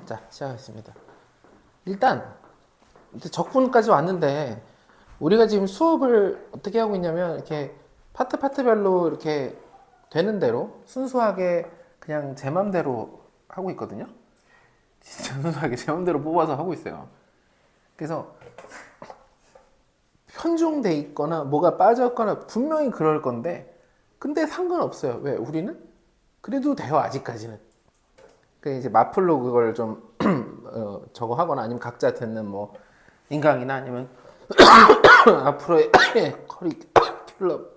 자, 시작하겠습니다. 일단 이제 적분까지 왔는데 우리가 지금 수업을 어떻게 하고 있냐면 이렇게 파트별로 이렇게 되는 대로 순수하게 그냥 제 맘대로 하고 있거든요. 진짜 순수하게 제 맘대로 뽑아서 하고 있어요. 그래서 편중돼 있거나 뭐가 빠졌거나 분명히 그럴 건데 근데 상관없어요. 왜? 우리는 그래도 돼요, 아직까지는. 그 이제 마플로 그걸 좀 저거 하거나 아니면 각자 듣는 뭐 인강이나 아니면 앞으로의 커리큘럼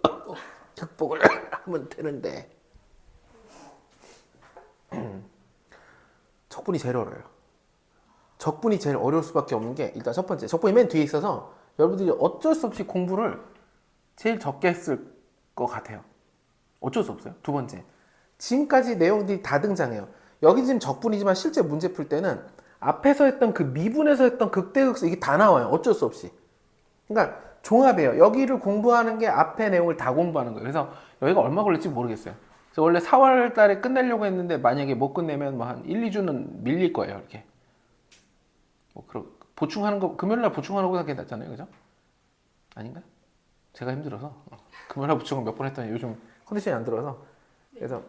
극복을 하면 되는데 적분이 제일 어려워요. 적분이 제일 어려울 수밖에 없는 게 일단 첫 번째 적분이 맨 뒤에 있어서 여러분들이 어쩔 수 없이 공부를 제일 적게 했을 것 같아요. 어쩔 수 없어요. 두 번째 지금까지 내용들이 다 등장해요. 여기 지금 적분이지만 실제 문제 풀 때는 앞에서 했던 그 미분에서 했던 극대극소 이게 다 나와요. 어쩔 수 없이. 그러니까 종합이에요. 여기를 공부하는 게 앞에 내용을 다 공부하는 거예요. 그래서 여기가 얼마 걸릴지 모르겠어요. 그래서 원래 4월 달에 끝내려고 했는데 만약에 못 끝내면 뭐 한 1, 2주는 밀릴 거예요. 이렇게. 뭐 그럼 보충하는 거 금요일 날 보충하는 거보다 그게 낫잖아요. 그죠? 아닌가? 제가 힘들어서 금요일 날 보충을 몇 번 했더니 요즘 컨디션이 안 들어서 그래서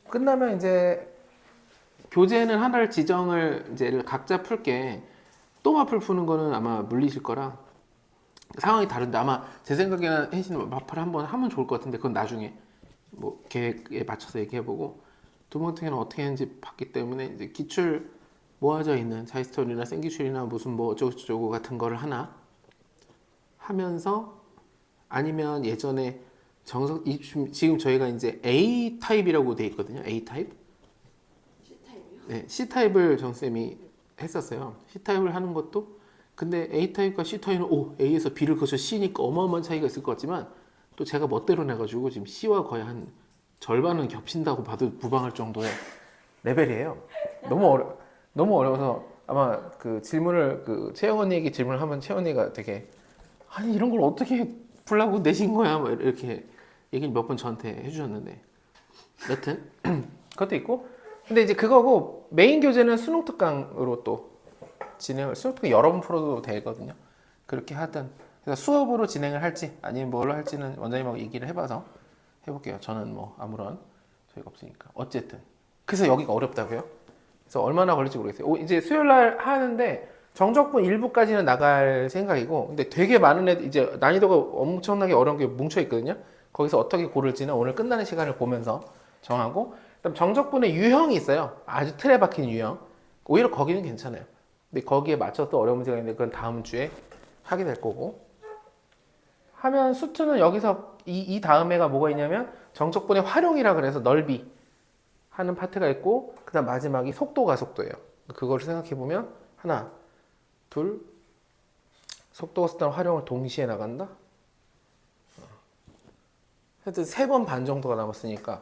끝나면 이제 교재는 하나를 지정을 이제 각자 풀게 또 마플 푸는 거는 아마 물리실 거라 상황이 다른데 아마 제 생각에는 혜진 마플 한번 하면 좋을 것 같은데 그건 나중에 뭐 계획에 맞춰서 얘기해보고 두 번 같은 경우는 어떻게 했는지 봤기 때문에 이제 기출 모아져 있는 자이스토리나 생기출이나 무슨 뭐 어쩌고저쩌고 같은 거를 하나 하면서 아니면 예전에 지금 저희가 이제 A 타입이라고 돼 있거든요. A 타입. C타입이요? 네, C 타입을 정쌤이 했었어요. C 타입을 하는 것도 근데 A 타입과 C 타입은 A에서 B를 거쳐 C니까 어마어마한 차이가 있을 것 같지만 또 제가 멋대로 내가지고 지금 C와 거의 한 절반은 겹친다고 봐도 무방할 정도의 레벨이에요. 너무 어려워서 아마 그 질문을 그 채영 언니에게 질문을 하면 채영 언니가 되게 아니 이런 걸 어떻게 풀라고 내신 거야? 뭐 이렇게 얘기를 몇 번 저한테 해주셨는데 여튼 그것도 있고 근데 이제 그거고 메인 교재는 수능 특강으로 또 진행을 수능 특강 여러 번 풀어도 되거든요. 그렇게 하든 그래서 수업으로 진행을 할지 아니면 뭘로 할지는 원장님하고 얘기를 해봐서 해볼게요. 저는 뭐 아무런 저희가 없으니까 어쨌든 그래서 여기가 어렵다고요? 그래서 얼마나 걸릴지 모르겠어요. 이제 수요일 날 하는데 정적분 일부까지는 나갈 생각이고 근데 되게 많은 애들 이제 난이도가 엄청나게 어려운 게 뭉쳐 있거든요. 거기서 어떻게 고를지는 오늘 끝나는 시간을 보면서 정하고 그다음 정적분의 유형이 있어요. 아주 틀에 박힌 유형. 오히려 거기는 괜찮아요. 근데 거기에 맞춰서 또 어려운 문제가 있는데 그건 다음 주에 하게 될 거고 하면 수트는 여기서 이 다음에가 뭐가 있냐면 정적분의 활용이라 그래서 넓이 하는 파트가 있고 그다음 마지막이 속도 가속도예요. 그걸 생각해 보면 하나, 둘, 속도 가속도랑 활용을 동시에 나간다. 하여튼 3번 반 정도가 남았으니까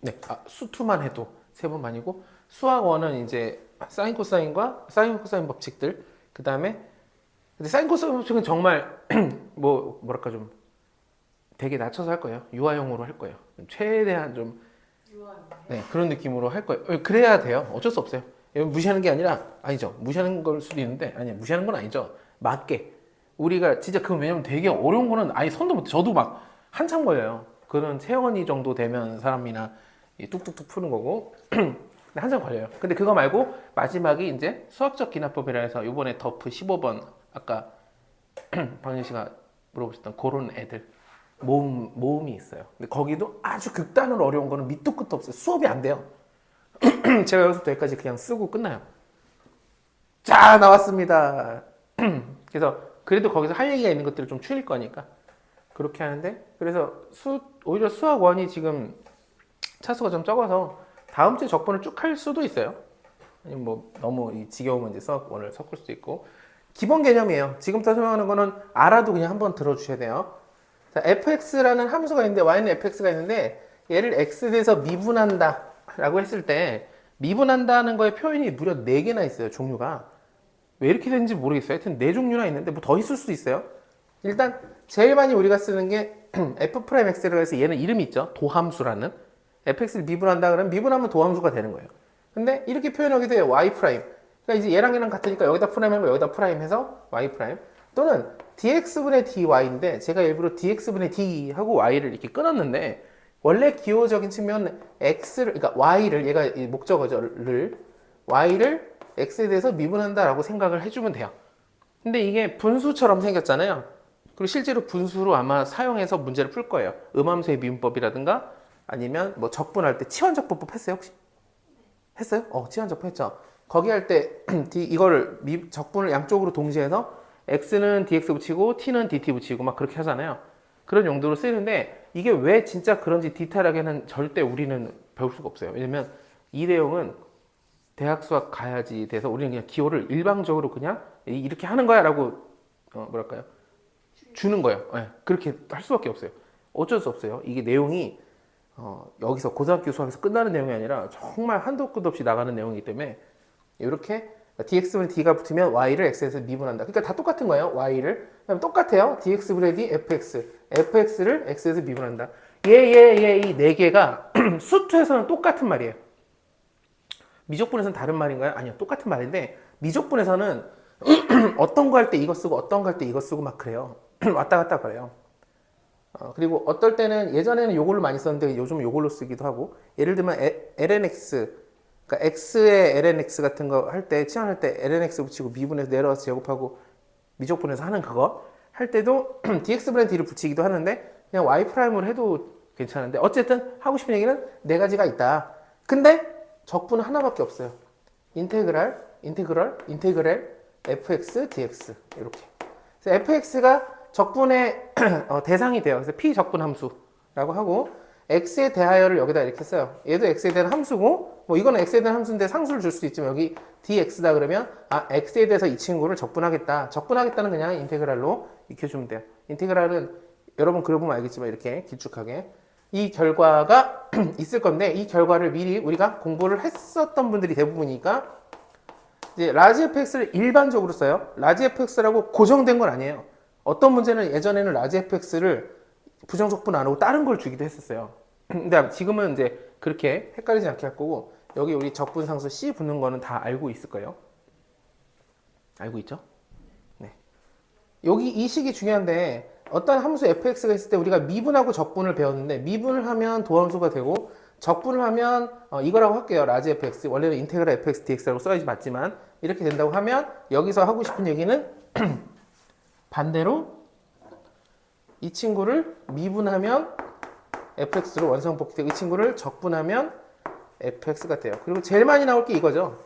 네, 수투만 해도 3번 반이고 수학 원은 이제 사인 코사인과 사인 코사인 법칙들 그 다음에 근데 사인 코사인 법칙은 정말 뭐랄까 좀 되게 낮춰서 할 거예요. 유아용으로 할 거예요. 최대한 좀 네, 그런 느낌으로 할 거예요. 그래야 돼요. 어쩔 수 없어요. 무시하는 게 아니라 아니죠. 무시하는 걸 수도 있는데 아니 무시하는 건 아니죠. 맞게 우리가 진짜 그건 왜냐면 되게 어려운 거는 아예 손도 못 저도 막 한참 걸려요. 그런 채원이 정도 되면 사람이나 뚝뚝뚝 푸는 거고 한참 걸려요. 근데 그거 말고 마지막이 이제 수학적 기납법이라 해서 이번에 더프 15번 아까 박윤 씨가 물어보셨던 그런 애들 모음이 있어요. 근데 거기도 아주 극단으로 어려운 거는 밑도 끝도 없어요. 수업이 안 돼요. 제가 여기서부터 여기까지 그냥 쓰고 끝나요. 자 나왔습니다. 그래서 그래도 거기서 할 얘기가 있는 것들을 좀 추릴 거니까 그렇게 하는데 그래서 오히려 수학 원이 지금 차수가 좀 적어서 다음 주에 적분을 쭉 할 수도 있어요. 아니면 뭐 너무 지겨우면 이제 수학 원을 섞을 수도 있고 기본 개념이에요. 지금부터 설명하는 거는 알아도 그냥 한번 들어주셔야 돼요. 자, fx라는 함수가 있는데 y는 fx가 있는데 얘를 x에 대해서 미분한다 라고 했을 때 미분한다는 거의 표현이 무려 4개나 있어요. 종류가 왜 이렇게 되는지 모르겠어요. 하여튼 4종류나 있는데 뭐 더 있을 수도 있어요. 일단 제일 많이 우리가 쓰는 게 f'(x'라고 해서 얘는 이름이 있죠. 도함수라는 fx를 미분한다 그러면 미분하면 도함수가 되는 거예요. 근데 이렇게 표현하기도 해요. y 프라임. 그러니까 이제 얘랑 같으니까 여기다 프라임하고 여기다 프라임 해서 y 프라임. 또는 dx분의 dy인데 제가 일부러 dx분의 d 하고 y를 이렇게 끊었는데 원래 기호적인 측면 x를 그러니까 y를 얘가 이 목적어를 y를 x에 대해서 미분한다라고 생각을 해주면 돼요. 근데 이게 분수처럼 생겼잖아요. 그리고 실제로 분수로 아마 사용해서 문제를 풀 거예요. 음함수의 미분법이라든가 아니면 뭐 적분할 때 치환적분법 했어요 혹시? 했어요? 치환적분 했죠. 거기 할 때 이거를 적분을 양쪽으로 동시에 해서 x는 dx 붙이고 t는 dt 붙이고 막 그렇게 하잖아요. 그런 용도로 쓰이는데 이게 왜 진짜 그런지 디테일하게는 절대 우리는 배울 수가 없어요. 왜냐면 이 내용은 대학 수학 가야지 돼서 우리는 그냥 기호를 일방적으로 그냥 이렇게 하는 거야 라고 뭐랄까요? 주는 거예요. 네, 그렇게 할 수밖에 없어요. 어쩔 수 없어요. 이게 내용이 여기서 고등학교 수학에서 끝나는 내용이 아니라 정말 한도 끝 없이 나가는 내용이기 때문에 이렇게 dx분의 d가 붙으면 y를 x에서 미분한다. 그러니까 다 똑같은 거예요. y를. 그다음에 똑같아요. dx분의 d, fx를 x에서 미분한다. 이 네 개가 수투에서는 똑같은 말이에요. 미적분에서는 다른 말인가요? 아니요. 똑같은 말인데 미적분에서는 어떤 거 할 때 이거 쓰고 어떤 거 할 때 이거 쓰고 막 그래요. 왔다 갔다 그래요. 그리고 어떨 때는 예전에는 요걸로 많이 썼는데 요즘 요걸로 쓰기도 하고 예를 들면 lnx 그러니까 x의 lnx 같은 거 할 때 치환할 때 lnx 붙이고 미분해서 내려와서 제곱하고 미적분해서 하는 그거 할 때도 dx분의 d를 붙이기도 하는데 그냥 y 프라임으로 해도 괜찮은데 어쨌든 하고 싶은 얘기는 네 가지가 있다. 근데 적분은 하나밖에 없어요. 인테그랄 fx dx 이렇게. 그래서 fx가 적분의 대상이 돼요. 그래서 p 적분 함수라고 하고 x에 대하여를 여기다 이렇게 써요. 얘도 x에 대한 함수고 뭐 이거는 x에 대한 함수인데 상수를 줄 수도 있지만 여기 dx다 그러면 x에 대해서 이 친구를 적분하겠다. 적분하겠다는 그냥 인테그랄로 익혀주면 돼요. 인테그랄은 여러분 그려보면 알겠지만 이렇게 길쭉하게 이 결과가 있을 건데 이 결과를 미리 우리가 공부를 했었던 분들이 대부분이니까 이제 라지 fx를 일반적으로 써요. 라지 fx라고 고정된 건 아니에요. 어떤 문제는 예전에는 라지 fx를 부정적분 안 하고 다른 걸 주기도 했었어요. 근데 지금은 이제 그렇게 헷갈리지 않게 할 거고 여기 우리 적분상수 C 붙는 거는 다 알고 있을 거예요. 알고 있죠? 네. 여기 이 식이 중요한데 어떤 함수 fx가 있을 때 우리가 미분하고 적분을 배웠는데 미분을 하면 도함수가 되고 적분을 하면 이거라고 할게요. 라지 fx 원래는 인테그랄 fx dx라고 써야지 맞지만 이렇게 된다고 하면 여기서 하고 싶은 얘기는 반대로 이 친구를 미분하면 fx로 원성복귀 되고 이 친구를 적분하면 fx가 돼요. 그리고 제일 많이 나올 게 이거죠.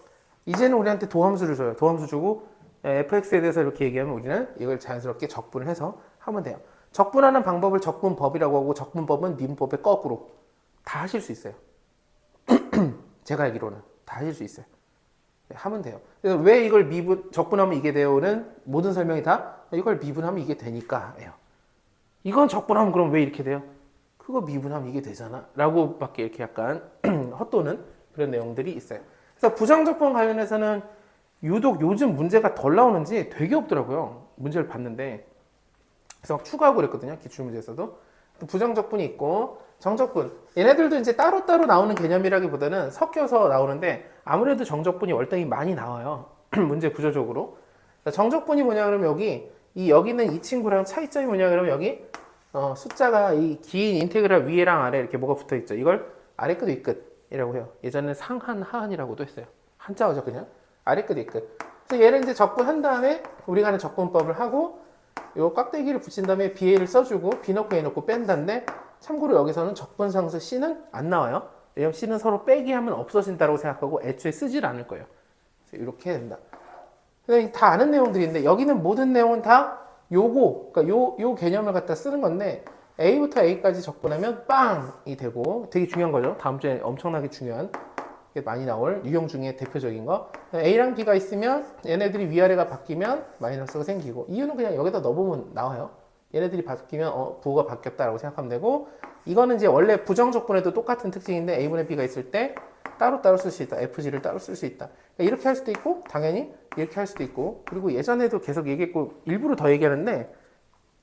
이제는 우리한테 도함수를 줘요. 도함수 주고 fx에 대해서 이렇게 얘기하면 우리는 이걸 자연스럽게 적분을 해서 하면 돼요. 적분하는 방법을 적분법이라고 하고 적분법은 미분법의 거꾸로 다 하실 수 있어요. 제가 알기로는 다 하실 수 있어요. 네, 하면 돼요. 그래서 왜 이걸 적분하면 이게 돼요는 모든 설명이 다 이걸 미분하면 이게 되니까예요. 이건 적분하면 그럼 왜 이렇게 돼요? 그거 미분하면 이게 되잖아 라고 밖에 이렇게 약간 헛도는 그런 내용들이 있어요. 그래서 부정적분 관련해서는 유독 요즘 문제가 덜 나오는지 되게 없더라고요. 문제를 봤는데 그래서 막 추가하고 그랬거든요. 기출문제에서도 부정적분이 있고 정적분 얘네들도 이제 따로따로 나오는 개념이라기보다는 섞여서 나오는데 아무래도 정적분이 월등히 많이 나와요. 문제 구조적으로. 정적분이 뭐냐 그러면 여기 있는 이 친구랑 차이점이 뭐냐 그러면 여기 숫자가 이 긴 인테그랄 위에랑 아래 이렇게 뭐가 붙어 있죠. 이걸 아래 끝, 위 끝이라고 해요. 예전에 상한, 하한이라고도 했어요. 한자어죠, 그냥. 아래 끝, 위 끝. 그래서 얘를 이제 적분한 다음에 우리가 하는 적분법을 하고 요 깍대기를 붙인 다음에 BA를 써주고 B 넣고 A 넣고 뺀다는데 참고로 여기서는 적분상수 C는 안 나와요. 왜냐면 C는 서로 빼기 하면 없어진다고 생각하고 애초에 쓰질 않을 거예요. 그래서 이렇게 해야 된다. 다 아는 내용들인데 여기는 모든 내용은 다 그러니까 요 개념을 갖다 쓰는 건데 A부터 A까지 적분하면 빵이 되고 되게 중요한 거죠. 다음 주에 엄청나게 중요한 게 많이 나올 유형 중에 대표적인 거. A랑 B가 있으면 얘네들이 위아래가 바뀌면 마이너스가 생기고 이유는 그냥 여기다 넣어보면 나와요. 얘네들이 바뀌면 부호가 바뀌었다라고 생각하면 되고 이거는 이제 원래 부정적분에도 똑같은 특징인데 A분의 B가 있을 때 따로따로 쓸 수 있다. FG를 따로 쓸 수 있다. 그러니까 이렇게 할 수도 있고 당연히 이렇게 할 수도 있고 그리고 예전에도 계속 얘기했고 일부러 더 얘기하는데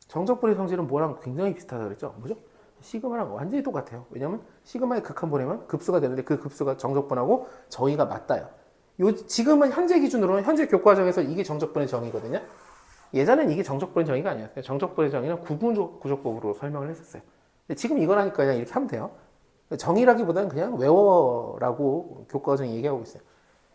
정적분의 성질은 뭐랑 굉장히 비슷하다 그랬죠. 뭐죠? 시그마랑 완전히 똑같아요. 왜냐면 시그마의 극한 보내면 급수가 되는데 그 급수가 정적분하고 정의가 맞닿아요. 지금은 현재 기준으로는 현재 교과정에서 이게 정적분의 정의거든요. 예전엔 이게 정적분의 정의가 아니었어요. 정적분의 정의는 구분구조법으로 설명을 했었어요. 근데 지금 이거라니까 그냥 이렇게 하면 돼요. 정의라기보다는 그냥 외워라고 교과정이 얘기하고 있어요.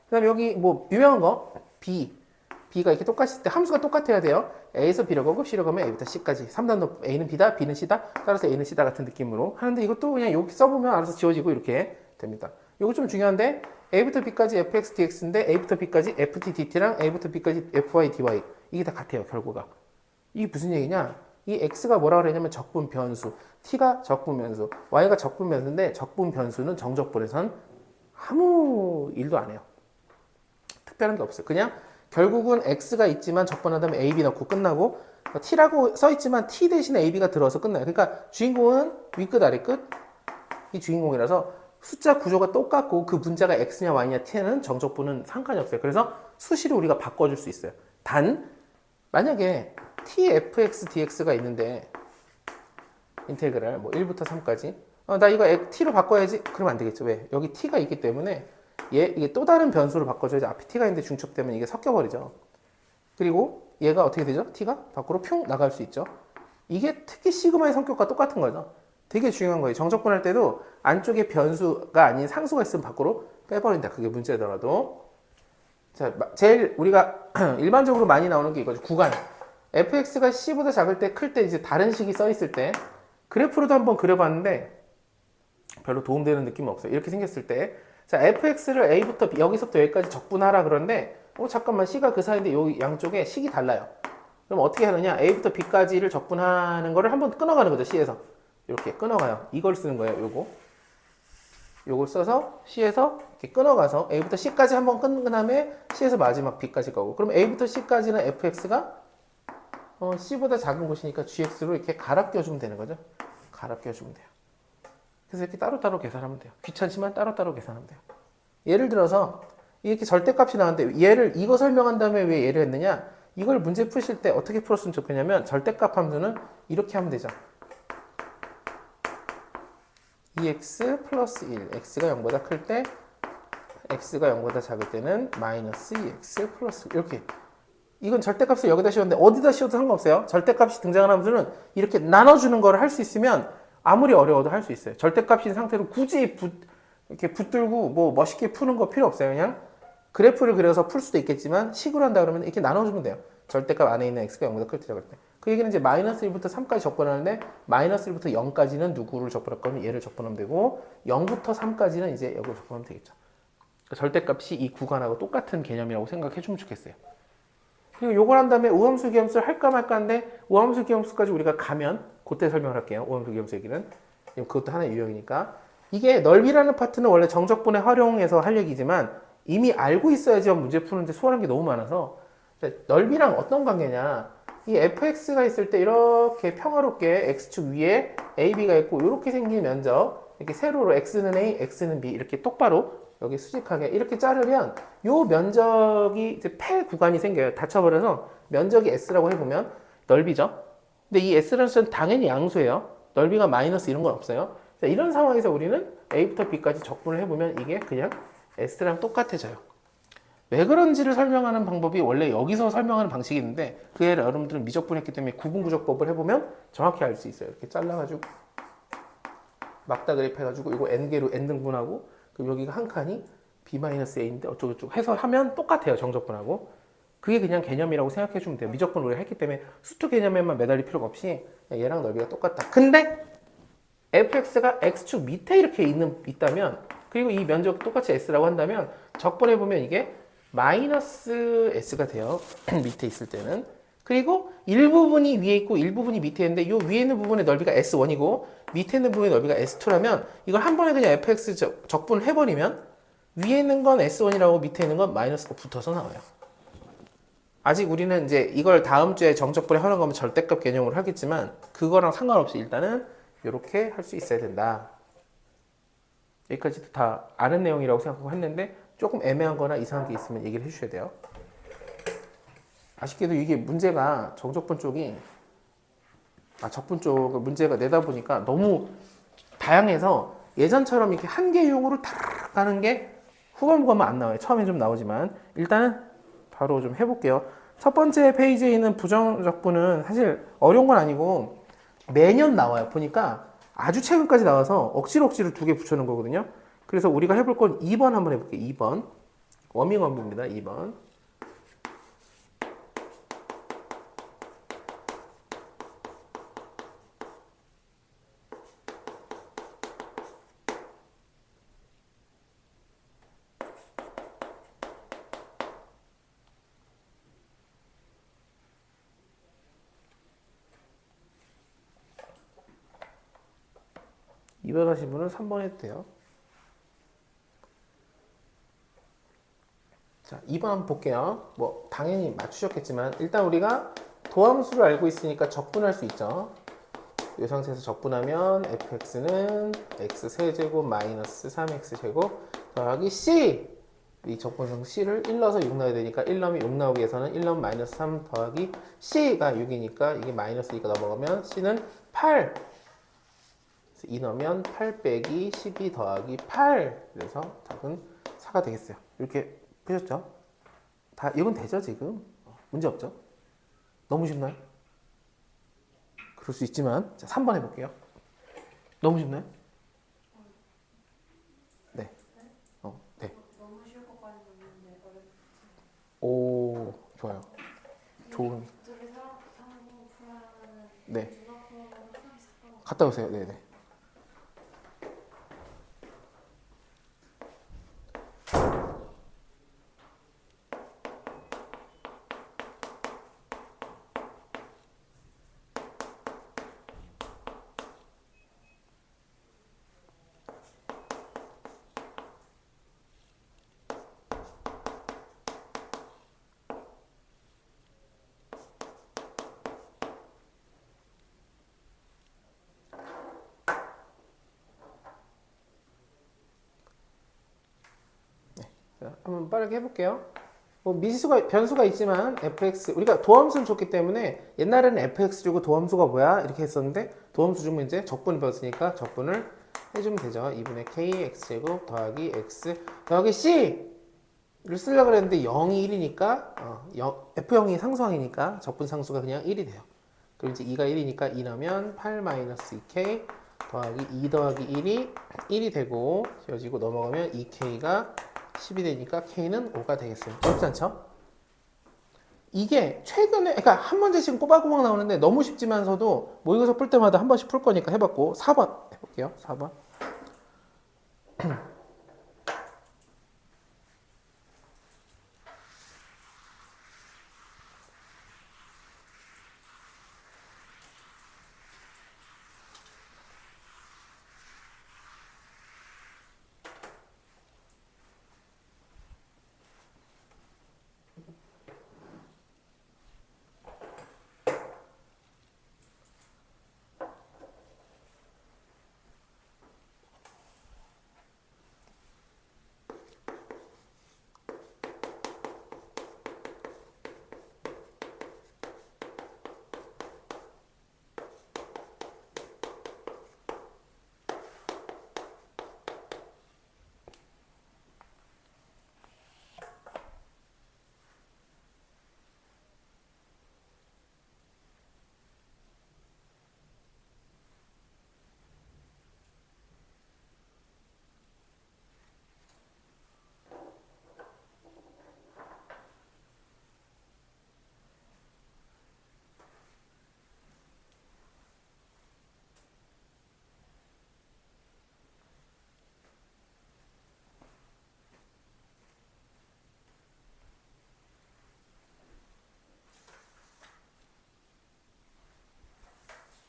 그 다음에 여기 뭐 유명한 거 B가 이렇게 똑같을 때 함수가 똑같아야 돼요. A에서 B로 가고 C로 가면 A부터 C까지 3단도 A는 B다, B는 C다, 따라서 A는 C다 같은 느낌으로 하는데 이것도 그냥 여기 써보면 알아서 지워지고 이렇게 됩니다. 이거 좀 중요한데 A부터 B까지 fx dx인데 A부터 B까지 ft dt랑 A부터 B까지 fy dy 이게 다 같아요 결과가. 이게 무슨 얘기냐? 이 x가 뭐라 그러냐면 적분 변수, t가 적분 변수, y가 적분 변수인데 적분 변수는 정적분에선 아무 일도 안 해요. 특별한 게 없어요. 그냥 결국은 x가 있지만 적분한 다음에 ab 넣고 끝나고 t라고 써 있지만 t 대신에 ab가 들어서 끝나요. 그러니까 주인공은 윗끝 아래끝 이 주인공이라서 숫자 구조가 똑같고 그 문자가 x냐 y냐 t는 정적분은 상관이 없어요. 그래서 수식을 우리가 바꿔줄 수 있어요. 단 만약에 t fx dx가 있는데 인테그랄 뭐 1부터 3까지 나 이거 t로 바꿔야지 그러면 안 되겠죠. 왜? 여기 t가 있기 때문에 이게 또 다른 변수로 바꿔줘야지. 앞에 t가 있는데 중첩되면 이게 섞여버리죠. 그리고 얘가 어떻게 되죠? t가 밖으로 뿅 나갈 수 있죠. 이게 특히 시그마의 성격과 똑같은 거죠. 되게 중요한 거예요. 정적분 할 때도 안쪽에 변수가 아닌 상수가 있으면 밖으로 빼버린다. 그게 문제더라도. 자, 제일 우리가 일반적으로 많이 나오는 게 이거죠. 구간. fx가 c보다 작을 때, 클 때 이제 다른 식이 써 있을 때 그래프로도 한번 그려봤는데 별로 도움되는 느낌은 없어요. 이렇게 생겼을 때 자, fx를 a부터 b, 여기서부터 여기까지 적분하라 그러는데 잠깐만 c가 그 사이인데 요 양쪽에 식이 달라요. 그럼 어떻게 하느냐? a부터 b까지를 적분하는 거를 한번 끊어가는 거죠. c에서 이렇게 끊어가요. 이걸 쓰는 거예요. 요걸 써서 c에서 이렇게 끊어가서 a부터 c까지 한번 끊은 다음에 c에서 마지막 b까지 가고 그럼 a부터 c까지는 fx가 c보다 작은 곳이니까 gx로 이렇게 갈아 껴주면 되는 거죠. 갈아 껴주면 돼요. 그래서 이렇게 따로따로 계산하면 돼요. 귀찮지만 따로따로 계산하면 돼요. 예를 들어서 이렇게 절대값이 나왔는데 이거 설명한 다음에 왜 얘를 했느냐? 이걸 문제 푸실 때 어떻게 풀었으면 좋겠냐면 절대값 함수는 이렇게 하면 되죠. 2x 플러스 1, x가 0보다 클 때 x가 0보다 작을 때는 마이너스 2x 플러스 1 이렇게. 이건 절대값을 여기다 씌웠는데 어디다 씌워도 상관없어요. 절대값이 등장하는 함수는 이렇게 나눠주는 거를 할 수 있으면 아무리 어려워도 할 수 있어요. 절대값인 상태로 굳이 이렇게 붙들고 뭐 멋있게 푸는 거 필요 없어요. 그냥 그래프를 그려서 풀 수도 있겠지만 식으로 한다 그러면 이렇게 나눠주면 돼요. 절대값 안에 있는 x가 0보다 클 때 작을 때. 그 얘기는 이제 마이너스 1부터 3까지 적분하는데 마이너스 1부터 0까지는 누구를 적분할 거면 얘를 적분하면 되고 0부터 3까지는 이제 여기를 적분하면 되겠죠. 절대값이 이 구간하고 똑같은 개념이라고 생각해 주면 좋겠어요. 그리고 요걸 한 다음에 우함수 기함수를 할까 말까 하는데 우함수 기함수까지 우리가 가면 그때 설명을 할게요. 우함수 기함수 얘기는. 그것도 하나의 유형이니까. 이게 넓이라는 파트는 원래 정적분에 활용해서 할 얘기지만 이미 알고 있어야지 문제 푸는데 수월한 게 너무 많아서 넓이랑 어떤 관계냐. 이 fx가 있을 때 이렇게 평화롭게 x축 위에 ab가 있고 이렇게 생긴 면적 이렇게 세로로 x는 a, x는 b 이렇게 똑바로 여기 수직하게 이렇게 자르면 요 면적이 이제 폐 구간이 생겨요. 닫혀버려서 면적이 s라고 해보면 넓이죠. 근데 이 s라는 숫자는 당연히 양수예요. 넓이가 마이너스 이런 건 없어요. 자, 이런 상황에서 우리는 a부터 b까지 적분을 해보면 이게 그냥 s랑 똑같아져요. 왜 그런지를 설명하는 방법이 원래 여기서 설명하는 방식이 있는데 그 애를 여러분들은 미적분했기 때문에 구분구조법을 해보면 정확히 알 수 있어요. 이렇게 잘라가지고 막다 그래프 해가지고 이거 n개로 n등분하고 그럼 여기가 한 칸이 b-a인데 어쩌고저쩌고 해서 하면 똑같아요. 정적분하고. 그게 그냥 개념이라고 생각해 주면 돼요. 미적분을 우리가 했기 때문에 수투 개념에만 매달릴 필요가 없이 얘랑 넓이가 똑같다. 근데 fx가 x축 밑에 이렇게 있다면 그리고 이 면적이 똑같이 s라고 한다면 적분해보면 이게 마이너스 s가 돼요. 밑에 있을 때는. 그리고 일부분이 위에 있고 일부분이 밑에 있는데 이 위에 있는 부분의 넓이가 S1이고 밑에 있는 부분의 넓이가 S2라면 이걸 한 번에 그냥 fx 적분을 해버리면 위에 있는 건 S1이라고 밑에 있는 건 마이너스가 붙어서 나와요. 아직 우리는 이제 이걸 다음 주에 정적분에 하는 거면 절대값 개념으로 하겠지만 그거랑 상관없이 일단은 이렇게 할 수 있어야 된다. 여기까지도 다 아는 내용이라고 생각하고 했는데 조금 애매한 거나 이상한 게 있으면 얘기를 해주셔야 돼요. 아쉽게도 이게 문제가 정적분 쪽이 적분 쪽 문제가 내다 보니까 너무 다양해서 예전처럼 이렇게 한 개 유형으로 탁 가는 게 후반부 가면 안 나와요. 처음에 좀 나오지만 일단은 바로 좀 해볼게요. 첫 번째 페이지에 있는 부정적분은 사실 어려운 건 아니고 매년 나와요. 보니까 아주 최근까지 나와서 억지로 두 개 붙여놓은 거거든요. 그래서 우리가 해볼 건 2번 한번 해볼게요. 2번 워밍업입니다. 2번 이번 하신 분은 3번 해도 돼요. 자, 2번 한번 볼게요. 뭐 당연히 맞추셨겠지만 일단 우리가 도함수를 알고 있으니까 적분할 수 있죠. 이 상태에서 적분하면 fx는 x 세제곱 마이너스 3x 제곱 더하기 c 이 적분성 c를 1 넣어서 6 넣어야 되니까 1 넣으면 6 나오기 위해서는 1 넣으면 마이너스 3 더하기 c가 6이니까 이게 마이너스 2가 넘어가면 c는 8 그래서 2 넣으면 8 빼기 12 더하기 8 그래서 답은 4가 되겠어요. 이렇게 푸셨죠? 다 이건 되죠 지금? 문제 없죠? 너무 쉽나요? 그럴 수 있지만 자 3번 해볼게요. 너무 쉽나요? 네. 네. 너무 쉬울 것까지 봤는데 어렵지. 오 좋아요. 좋은. 이쪽에 사고 풀하는 네. 누가 풀어도 항상 작가. 갔다 오세요. 네네. 자, 한번 빠르게 해볼게요. 뭐 미지수가 변수가 있지만 fx 우리가 도함수를 줬기 때문에 옛날에는 fx 주고 도함수가 뭐야 이렇게 했었는데 도함수 주면 이제 적분을 배웠으니까 적분을 해주면 되죠. 2분의 k x제곱 더하기 x 더하기 c를 쓰려고 그랬는데 0이 1이니까 f0이 상수항이니까 적분 상수가 그냥 1이 돼요. 그럼 이제 2가 1이니까 2 넣으면 8 마이너스 2k 더하기 2 더하기 1이 1이 되고 지워지고 넘어가면 2k가 10이 되니까 k는 5가 되겠어요. 어렵지 않죠? 이게 최근에 그러니까 한 문제씩 꼬박꼬박 나오는데 너무 쉽지만서도 모의고사 풀 때마다 한 번씩 풀 거니까 해봤고 4번 해볼게요. 4번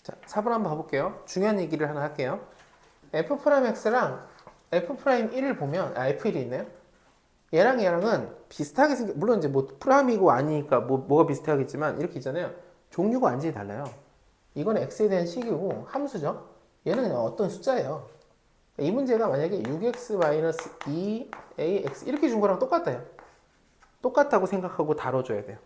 자, 4번 한번 봐볼게요. 중요한 얘기를 하나 할게요. F'X랑 F'1을 보면, F1이 있네요. 얘랑은 비슷하게 물론 이제 뭐 프라임이고 아니니까 뭐가 비슷하겠지만, 이렇게 있잖아요. 종류가 완전히 달라요. 이건 X에 대한 식이고, 함수죠. 얘는 그냥 어떤 숫자예요. 이 문제가 만약에 6x-2ax 이렇게 준 거랑 똑같아요. 똑같다고 생각하고 다뤄줘야 돼요.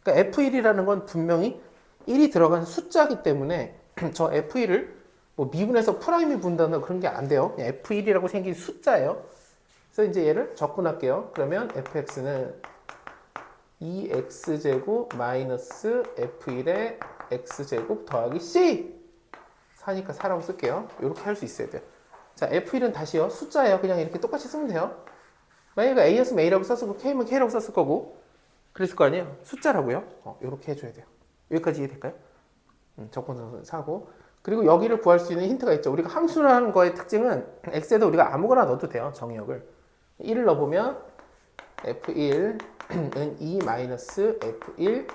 그러니까 F1이라는 건 분명히 1이 들어간 숫자이기 때문에 저 F1을 뭐 미분해서 프라임이 분다는 그런 게 안 돼요. 그냥 F1이라고 생긴 숫자예요. 그래서 이제 얘를 적분할게요. 그러면 fx는 2x제곱 마이너스 f1의 x제곱 더하기 c 4니까 4라고 쓸게요. 이렇게 할 수 있어야 돼요. 자, f1은 다시요. 숫자예요. 그냥 이렇게 똑같이 쓰면 돼요. 만약에 a였으면 a라고 썼을 거고 k면 k라고 썼을 거고 그랬을 거 아니에요. 숫자라고요. 이렇게 해줘야 돼요. 여기까지 이해될까요? 적분은 4고 그리고 여기를 구할 수 있는 힌트가 있죠. 우리가 함수라는 거의 특징은 x에도 우리가 아무거나 넣어도 돼요. 정의역을 1을 넣어보면 f1은 2-f1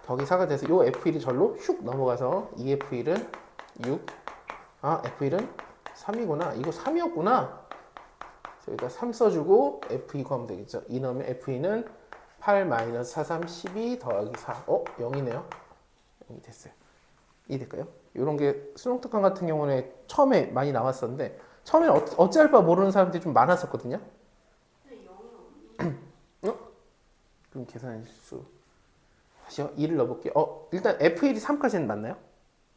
더하기 4가 돼서 이 f1이 절로 슉 넘어가서 2f1은 6 f1은 3이구나. 이거 3이었구나. 여기다 3 써주고 f2 구하면 되겠죠. 2 넣으면 f2는 8 4, 3, 12 더하기 4 0이네요. 0이 됐어요. 이해될까요? 이런 게 수능 특강 같은 경우는 처음에 많이 나왔었는데 처음에는 어찌할 바 모르는 사람들이 좀 많았었거든요. 그럼 계산할 수 다시요. 2를 넣어볼게요. 일단 F1이 3까지는 맞나요?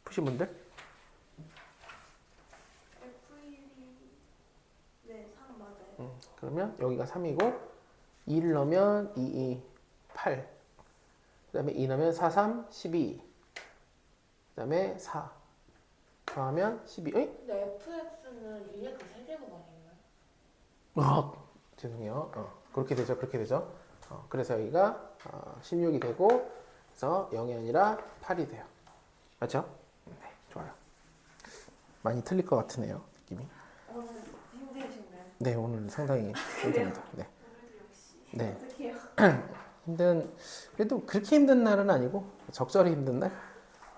푸신 분들? F1이 네, 3 맞아요. 그러면 여기가 3이고 2를 넣으면 2, 2, 8 그 다음에 2 넣으면 4, 3, 12 그 다음에 4 더하면 12 근데 fx는 2의 그 세제곱 아닌가요? 죄송해요. 그렇게 되죠. 그렇게 되죠. 그래서 여기가 16이 되고 그래서 0이 아니라 8이 돼요. 맞죠? 네, 좋아요. 많이 틀릴 것 같으네요. 느낌이. 오늘 힘드신가요? 네, 오늘 상당히 힘듭니다. 네. 오늘도 역시 네. 어떡해요? 그래도 그렇게 힘든 날은 아니고 적절히 힘든 날.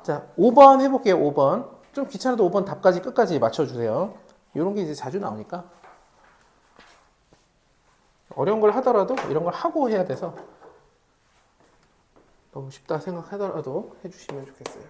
자, 5번 해볼게요. 5번. 좀 귀찮아도 5번 답까지 끝까지 맞춰주세요. 이런 게 이제 자주 나오니까. 어려운 걸 하더라도 이런 걸 하고 해야 돼서 너무 쉽다 생각하더라도 해주시면 좋겠어요.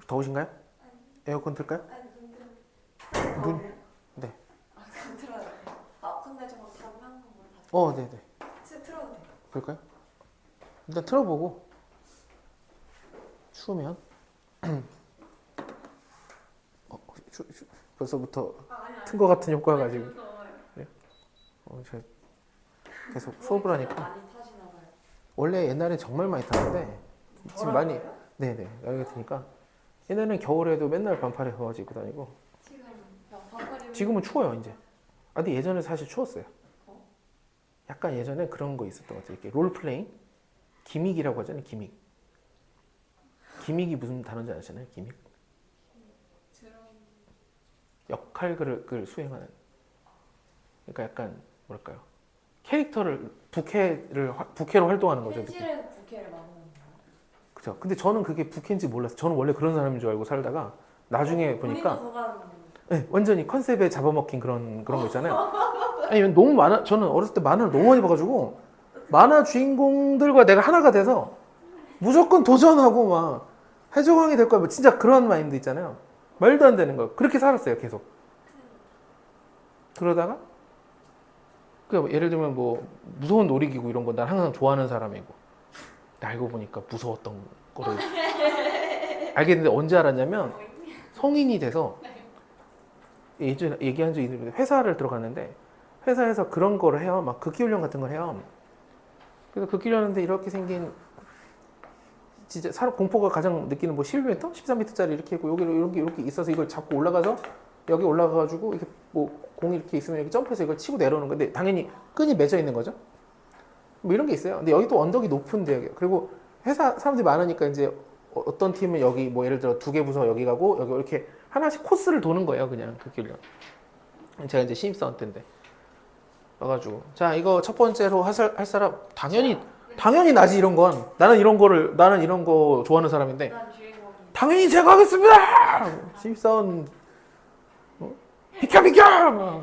더우신가요? 에어컨 틀까요? 아니 눈 눈? 네. 그럼 틀어야 돼요. 근데 저거 잠깐 거만 네네. 틀어도 돼요. 그럴까요? 일단 틀어보고 추우면 벌써부터 아니 튼 것 같은 효과가 지금 무서워요. 제가 계속 수업을 하니까 많이 타시나 봐요. 원래 옛날에 정말 많이 탔는데 지금 많이 네네 나이가 드니까 옛날에는 겨울에도 맨날 반팔에 가가지고 입고 다니고 지금 반팔이 지금은 추워요 이제. 근데 예전에 사실 추웠어요. 약간 예전에 그런 거 있었던 것 같아요. 이렇게 롤플레잉 기믹이라고 하잖아요. 기믹. 기믹이 무슨 단어인지 아시나요? 기믹. 역할극을 수행하는. 그러니까 약간 뭐랄까요? 캐릭터를 부캐로 활동하는 거죠. 느낌. 현실에서 부캐를 만드는 거예요? 그죠. 근데 저는 그게 부캐인지 몰랐어요. 저는 원래 그런 사람인 줄 알고 살다가 나중에 보니까 네, 완전히 컨셉에 잡아먹힌 그런 거 있잖아요. 아니 너무 많아. 저는 어렸을 때 만화를 너무 많이 봐가지고 만화 주인공들과 내가 하나가 돼서 무조건 도전하고 막 해적왕이 될 거야. 뭐 진짜 그런 마인드 있잖아요. 말도 안 되는 거. 그렇게 살았어요. 계속. 그러다가 예를 들면 뭐 무서운 놀이기구 이런 거 난 항상 좋아하는 사람이고 알고 보니까 무서웠던 거를 알게 됐는데 언제 알았냐면 성인이 돼서 예전에 얘기한 적이 있는데 회사를 들어갔는데 회사에서 그런 거를 해요. 막 극기훈련 같은 걸 해요. 그래서 극기훈련하는데 이렇게 생긴 진짜 사람 공포가 가장 느끼는 뭐 11m? 13m짜리 이렇게 있고 여기 이렇게 있어서 이걸 잡고 올라가서 여기 올라가가지고 이렇게 뭐 공이 이렇게 있으면 이렇게 점프해서 이걸 치고 내려오는 건데 당연히 끈이 맺어 있는 거죠. 뭐 이런 게 있어요. 근데 여기 또 언덕이 높은데 그리고 회사 사람들이 많으니까 이제 어떤 팀은 여기 뭐 예를 들어 2개 부서 여기 가고 여기 이렇게 하나씩 코스를 도는 거예요. 그냥 그 길로. 제가 이제 신입사원 때인데 와가지고 자 이거 첫 번째로 할 사람 당연히 나지 이런 건 나는 이런 거 좋아하는 사람인데 난 주인공이. 당연히 제가 하겠습니다. 신입사원 비켜 막.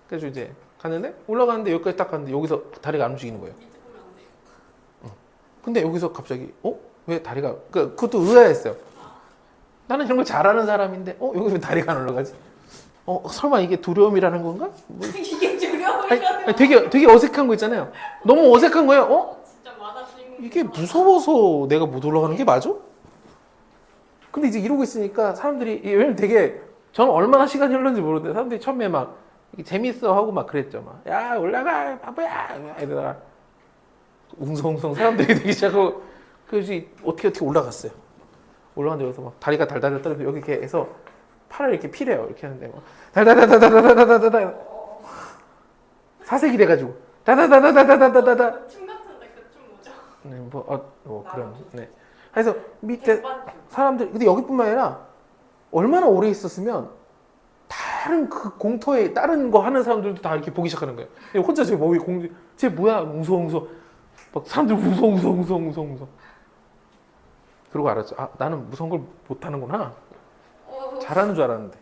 그래서 이제 갔는데 올라가는데 여기까지 딱 갔는데 여기서 다리가 안 움직이는 거예요. 밑에 보면 안 돼요. 근데 여기서 갑자기 왜 다리가 그것도 의아했어요. 나는 이런 걸 잘하는 사람인데 여기 왜 다리가 안 올라가지? 설마 이게 두려움이라는 건가? 뭐, 이게 두려움이라는 아니, 되게 어색한 거 있잖아요. 너무 어색한 거예요. 진짜 만화 주인공. 이게 무서워서 내가 못 올라가는 게 맞아? 근데 이제 이러고 있으니까 사람들이 왜냐면 되게 저는 얼마나 시간이 흘렀는지 모르는데 사람들이 처음에 막 이게 재밌어 하고 막 그랬죠. 막 야 올라가 바보야 이러다가 웅성웅성 사람들이 되기 시작하고 그래서 어떻게 올라갔어요. 올라갔는데 여기서 막 다리가 달달달 떨어져 여기 이렇게 해서 팔을 이렇게 피래요. 이렇게 하는데 막 달달달달달달달달달 사색이 돼가지고 다다다다다다다다다 춤 같은데 그 춤 뭐죠? 네, 그런 네. 그래서 밑에 사람들 근데 여기뿐만 아니라 얼마나 오래 있었으면 다른 그 공터에 다른 거 하는 사람들도 다 이렇게 보기 시작하는 거예요. 혼자 제 몸이 쟤 뭐야 무서워 막 사람들 무서워 그러고 알았죠. 아 나는 무서운 걸 못하는구나. 잘하는 줄 알았는데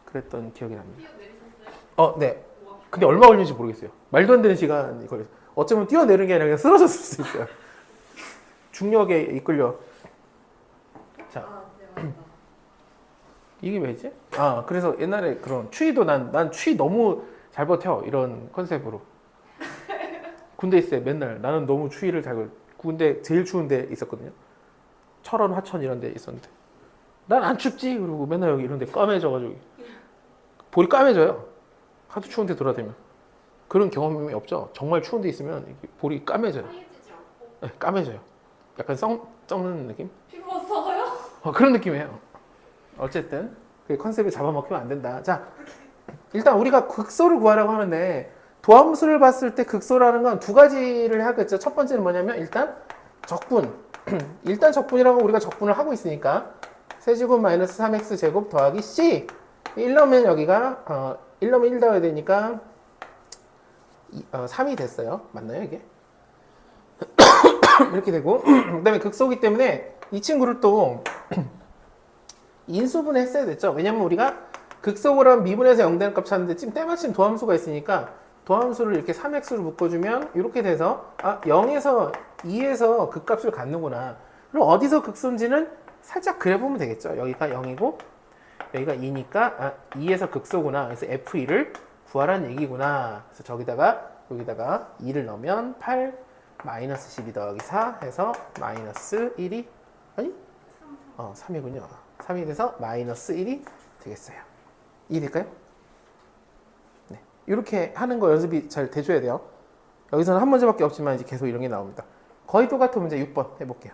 그랬던 기억이 납니다. 뛰어내리셨어요? 네. 근데 얼마 걸리는지 모르겠어요. 말도 안 되는 시간이 걸렸어요. 어쩌면 뛰어내리는 게 아니라 그냥 쓰러졌을 수도 있어요. 중력에 이끌려. 자, 네, 맞다. 이게 왜지? 그래서 옛날에 그런 추위도 난 추위 너무 잘 버텨 이런 컨셉으로 군대 있을 때 맨날 나는 너무 추위를 군대 제일 추운 데 있었거든요. 철원, 화천 이런 데 있었는데 난 안 춥지 그러고 맨날 여기 이런 데 까매져가지고 볼이 까매져요. 하도 추운 데 돌아다니면 그런 경험이 없죠. 정말 추운 데 있으면 이게 볼이 까매져요. 하얘지지 않고 네, 까매져요. 약간 썩는 느낌? 피부가 썩어요? 그런 느낌이에요. 어쨌든 그 컨셉에 잡아먹히면 안 된다. 자, 일단 우리가 극소를 구하라고 하는데 도함수를 봤을 때 극소라는 건 두 가지를 하겠죠. 첫 번째는 뭐냐면 일단 적분. 일단 적분이라고 우리가 적분을 하고 있으니까 세제곱 마이너스 3x 제곱 더하기 c 1 넣으면 여기가 1 넣으면 1 더해야 되니까 3이 됐어요. 맞나요 이게? 이렇게 되고 그 다음에 극소기 때문에 이 친구를 또 인수분해 했어야 됐죠. 왜냐면 우리가 극소를 하면 미분해서 0되는 값 찾는데 지금 때마침 도함수가 있으니까 도함수를 이렇게 3x로 묶어주면 이렇게 돼서 0에서 2에서 그 값을 갖는구나. 그럼 어디서 극소인지는 살짝 그려보면 되겠죠. 여기가 0이고 여기가 2니까 2에서 극소구나. 그래서 f2를 구하라는 얘기구나. 그래서 여기다가 2를 넣으면 8 마이너스 12 더하기 4 해서 마이너스 1이 아니? 3이군요. 3이 돼서 마이너스 1이 되겠어요. 이해될까요? 네. 이렇게 하는 거 연습이 잘 돼줘야 돼요. 여기서는 한 문제밖에 없지만 이제 계속 이런 게 나옵니다. 거의 똑같은 문제 6번 해볼게요.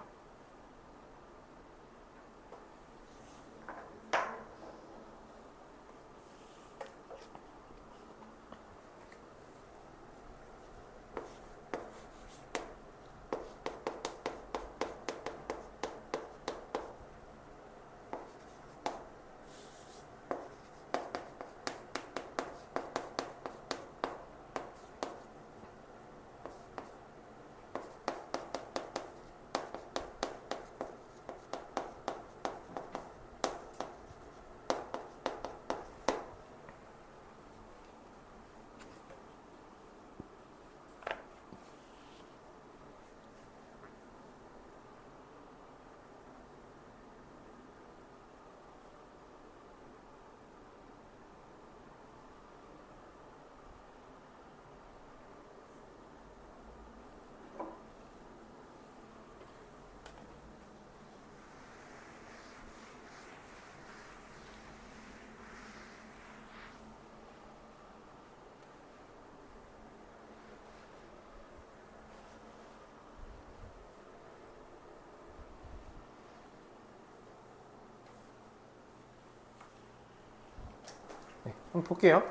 한번 볼게요.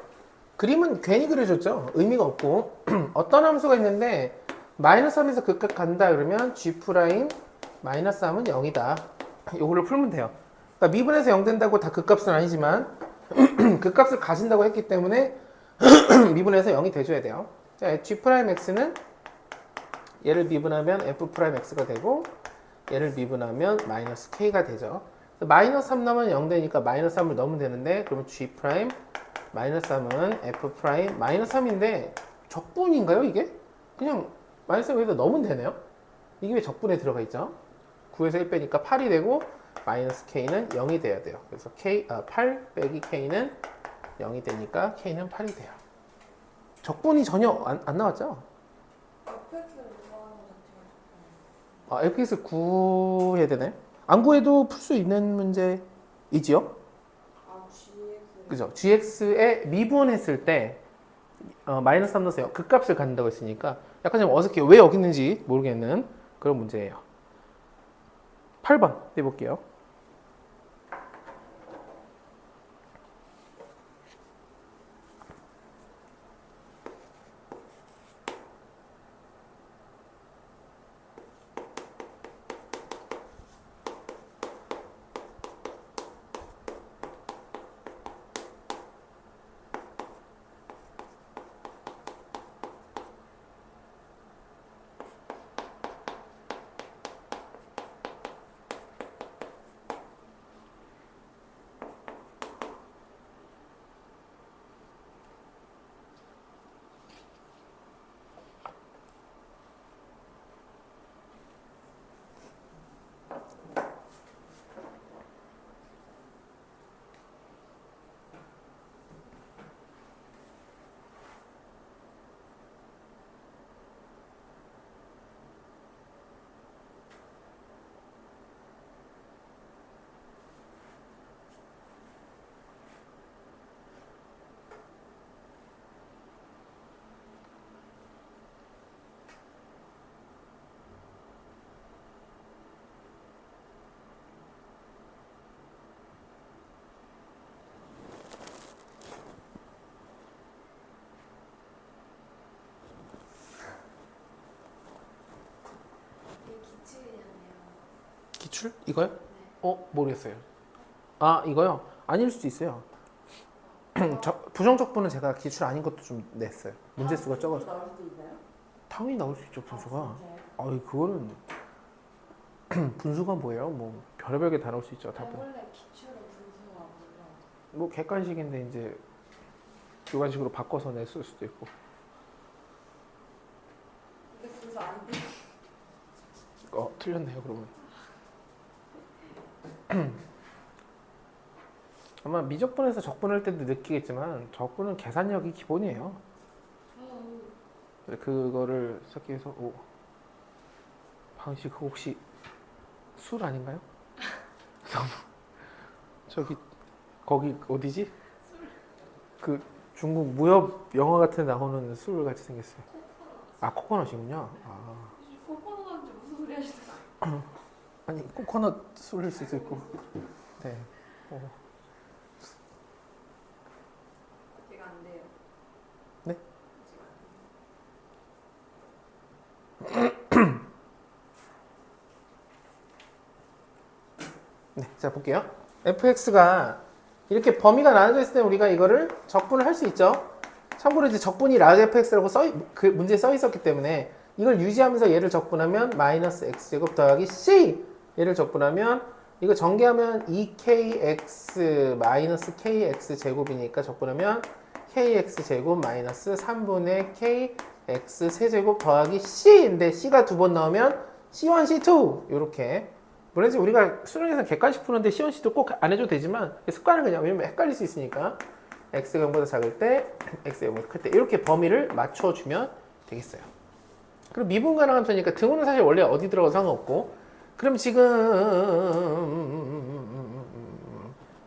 그림은 괜히 그려줬죠. 의미가 없고 어떤 함수가 있는데 마이너스 3에서 극값 간다 그러면 G 프라임 마이너스 3은 0이다. 이걸로 풀면 돼요. 그러니까 미분에서 0 된다고 다 극값은 아니지만 극값을 가진다고 했기 때문에 미분에서 0이 돼줘야 돼요. 자, G 프라임 X는 얘를 미분하면 F 프라임 X가 되고 얘를 미분하면 마이너스 K가 되죠. 마이너스 3 넣으면 0 되니까 마이너스 3을 넣으면 되는데 그러면 G 프라임 마이너스 3은 F 프라임 마이너스 3인데 적분인가요 이게? 그냥 마이너스 3 여기다 넣으면 되네요. 이게 왜 적분에 들어가 있죠? 9에서 1 빼니까 8이 되고 마이너스 K는 0이 돼야 돼요. 그래서 8 빼기 K는 0이 되니까 K는 8이 돼요. 적분이 전혀 안 나왔죠? FX를 구하는 것 자체가 fx 구해야 되나요? 안 구해도 풀 수 있는 문제이지요? 아, GX. 그죠? gx에 미분했을 때 마이너스 3 넣으세요. 극값을 갖는다고 했으니까 약간 좀 어색해요. 왜 여기 있는지 모르겠는 그런 문제예요. 8번 해볼게요. 이게 기출이잖아요. 기출? 이거요? 네. 모르겠어요. 아, 이거요? 아닐 수도 있어요. 부정적분은 제가 기출 아닌 것도 좀 냈어요. 문제 수가 적어서. 나올 수도 있나요? 당연히 나올 수 있죠, 분수가. 아, 진짜요? 아이, 그거는 분수가 뭐예요? 뭐 별의별 게 다 나올 수 있죠, 아니, 답은. 원래 기출은 분수가 몰라. 뭐 객관식인데 이제 주관식으로 바꿔서 냈을 수도 있고. 이게 분수 아닌데? 틀렸네요, 그러면. 아마 미적분에서 적분할 때도 느끼겠지만 적분은 계산력이 기본이에요. 그거를 찾기 위해서 방식 그거 혹시 술 아닌가요? 저기 거기 어디지? 그 중국 무협 영화 같은 데 나오는 술 같이 생겼어요. 아, 코코넛이군요. 아, 코코넛한테 무슨 소리 하시는 거예요? 아니 코코넛 술일 수도 있고. 네. 제가 안 돼요. 네? 네, 자 볼게요. fx가 이렇게 범위가 나눠져 있을 때 우리가 이거를 적분을 할 수 있죠. 참고로 이제 적분이 라지 fx라고 그 문제에 써 있었기 때문에 이걸 유지하면서 얘를 적분하면 마이너스 x제곱 더하기 c 얘를 적분하면 이거 전개하면 2kx 마이너스 kx 제곱이니까 적분하면 kx 제곱 마이너스 3분의 kx 세제곱 더하기 c인데 c가 두 번 나오면 c1 c2 이렇게 물론 이제 우리가 수능에서 객관식 푸는데 c1 c2 꼭 안 해줘도 되지만 습관은 그냥 왜냐면 헷갈릴 수 있으니까 x가 0보다 작을 때 x가 0보다 클 때 이렇게 범위를 맞춰주면 되겠어요. 그리고 미분 가능한 함수니까 등호는 사실 원래 어디 들어가도 상관없고 그럼 지금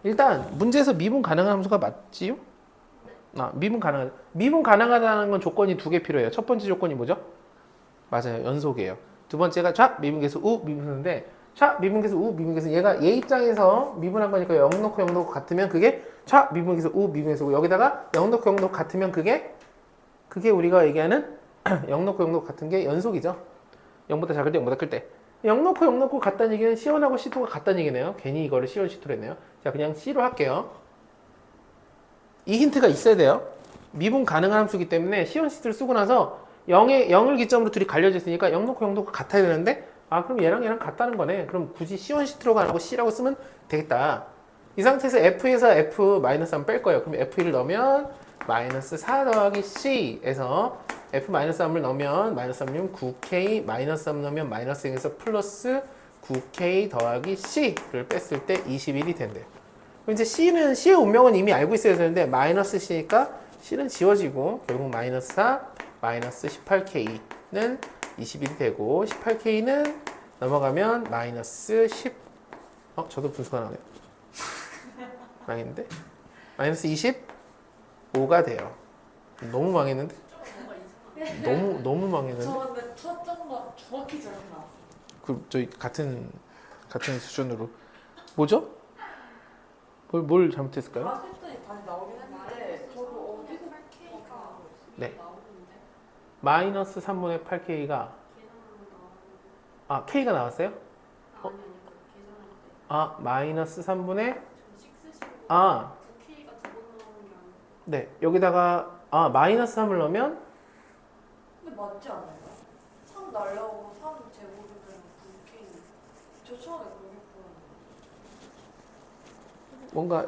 일단 문제에서 미분 가능한 함수가 맞지요? 미분 가능하다는 건 조건이 두 개 필요해요. 첫 번째 조건이 뭐죠? 맞아요. 연속이에요. 두 번째가 좌 미분계수 우 미분계수인데 좌 미분계수 우 미분계수 얘가 얘 입장에서 미분한 거니까 0 넣고 0 넣고 같으면 그게 좌 미분계수 우 미분계수고 여기다가 0 넣고 0 넣고 같으면 그게 우리가 얘기하는 0 놓고 0 놓고 같은 게 연속이죠. 0보다 작을 때 0보다 클 때. 0 놓고 0 놓고 같다는 얘기는 C1하고 C2가 같다는 얘기네요. 괜히 이거를 C1, C2로 했네요. 자, 그냥 C로 할게요. 이 힌트가 있어야 돼요. 미분 가능한 함수이기 때문에 C1, C2를 쓰고 나서 0을 기점으로 둘이 갈려져 있으니까 0 놓고 0 놓고 같아야 되는데 그럼 얘랑 같다는 거네. 그럼 굳이 C1, C2가 아니고 C라고 쓰면 되겠다. 이 상태에서 F에서 F-3 뺄 거예요. 그럼 F1을 넣으면 마이너스 4 더하기 C에서 F-3을 넣으면 마이너스 3이면 9K 마이너스 3 넣으면 마이너스 0에서 플러스 9K 더하기 C를 뺐을 때 21이 된대요. 그럼 이제 C의 운명은 이미 알고 있어야 되는데 마이너스 C니까 C는 지워지고 결국 마이너스 4 마이너스 18K는 21이 되고 18K는 넘어가면 마이너스 10 저도 분수가 나오네요. 망했는데? 마이너스 25가 돼요. 너무 망했는데? 너무 망했는데? 저 근데 첫 정답 정확히 기억나. 저희 같은 수준으로 뭐죠? 뭘 잘못했을까요? 했더니 다시 나오긴 했는데 저도 어디서 K가 네. 나오는데 마이너스 3분의 8K가 K가 나왔어요? 마이너스 3분의 K가 두 번 나오는 게 아니고 네 여기다가 마이너스 3을 넣으면 근데 맞지 않아요? 3 날라오고 3 제곱이 되면 9K. 저 처음에 그렇게 풀었는데. 뭔가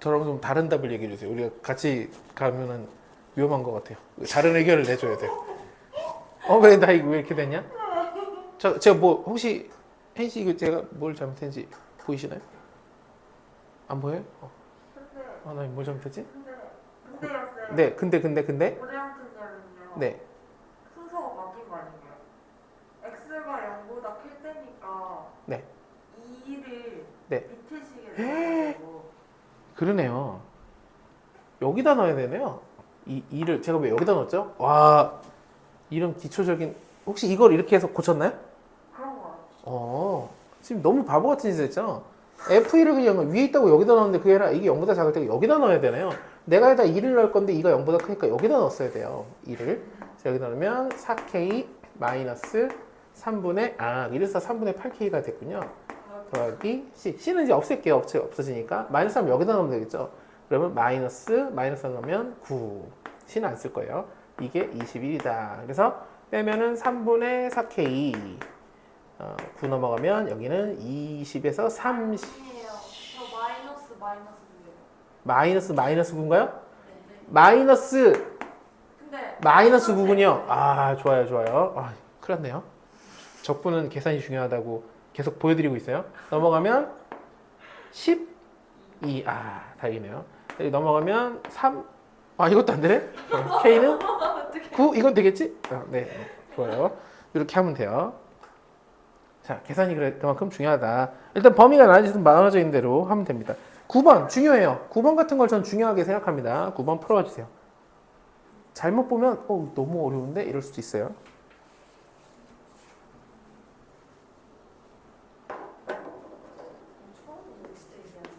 저랑 좀 다른 답을 얘기해 주세요. 우리가 같이 가면은 위험한 것 같아요. 다른 의견을 내줘야 돼요. 왜 나 이거 왜 이렇게 됐냐? 제가 뭐 혹시 혜인 씨 이거 제가 뭘 잘못했는지 보이시나요? 안 보여요? 나 뭘 잘못했지? 근데였어요. 네, 근데 오래한 문제는요. 네, 순서가 바뀐 거 아니에요? x가 0보다 클 때니까 네. 2를 네. 밑에 시계에 넣어가지고 그러네요. 여기다 넣어야 되네요. 이를 제가 왜 여기다 넣었죠? 와, 이런 기초적인 혹시 이걸 이렇게 해서 고쳤나요? 그런 거 같아요. 지금 너무 바보같은 짓을 했죠? F1을 그냥 위에 있다고 여기다 넣었는데 그게 아니라 이게 0보다 작을 때 여기다 넣어야 되네요. 내가 여기다 2를 넣을 건데 2가 0보다 크니까 여기다 넣었어야 돼요. 2를. 여기다 넣으면 4K 마이너스 3분의, 이래서 3분의 8K가 됐군요. 더하기 C. C는 이제 없앨게요. 없어지니까. 마이너스 하면 여기다 넣으면 되겠죠. 그러면 마이너스 넣으면 9. C는 안 쓸 거예요. 이게 21이다. 그래서 빼면은 3분의 4K. 9 넘어가면 여기는 20에서 30. 아니에요. 저 마이너스 마이너스 9인가요? 네. 마이너스 근데 9군요. 좋아요. 큰일 났네요. 적분은 계산이 중요하다고 계속 보여드리고 있어요. 넘어가면 12. 다행이네요. 여기 넘어가면 3. 이것도 안 되네? K는 9. 이건 되겠지? 네. 좋아요. 이렇게 하면 돼요. 자, 계산이 그만큼 중요하다. 일단 범위가 나눠져 있는 대로 하면 됩니다. 9번 중요해요. 9번 같은 걸 전 중요하게 생각합니다. 9번 풀어봐 주세요. 잘못 보면 너무 어려운데 이럴 수도 있어요. 처음으로 진짜 얘기하는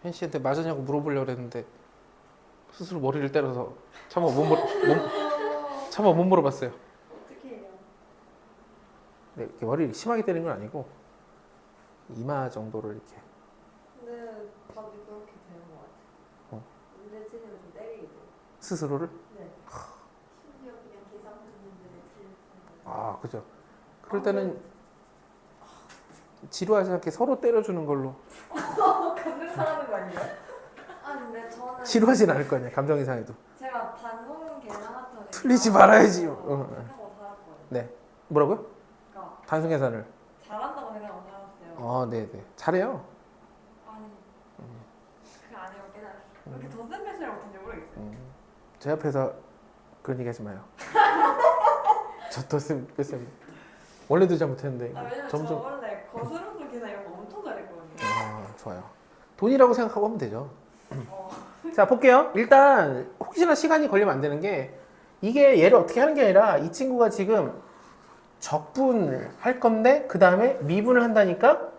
현 씨한테 맞았냐고 물어보려고 했는데 스스로 머리를 때려서 차마 못 물어봤어요. 어떻게 해요? 네, 이렇게 머리를 심하게 때리는 건 아니고 이마 정도를 이렇게. 근데 답이 그렇게 되는 것 같아요. 어. 문제 틀리면 좀 때리게 돼요. 스스로를. 네. 심지어 그냥 계산 문제를 틀리는 아, 그죠. 그럴 때는 지루하지 않게 서로 때려주는 걸로. 감정 상하는 거 아니에요? 아 근데 저는 지루하진 않을 거 아니야. 감정 이상해도. 제가 반성 계산 같은 거 틀리지 말아야지. 하고 살았거든요. 네. 뭐라고요? 그러니까 단순 계산을. 잘한다고 생각하고 살았어요. 아, 네, 네. 잘해요. 아니 그게 아니고 깨달았어요. 왜 이렇게 덧셈 배수를 못하는지 모르겠어요. 제 앞에서 그런 얘기 하지 마요. 저 떴으면 뺐으면 원래도 잘못했는데 아 왜냐면 점점. 저 원래 거스름돈 계산 이런 거 엄청 잘했거든요. 아, 좋아요. 돈이라고 생각하고 하면 되죠. 어. 자, 볼게요. 일단 혹시나 시간이 걸리면 안 되는 게 이게 얘를 어떻게 하는 게 아니라 이 친구가 지금 적분을 할 건데 그 다음에 미분을 한다니까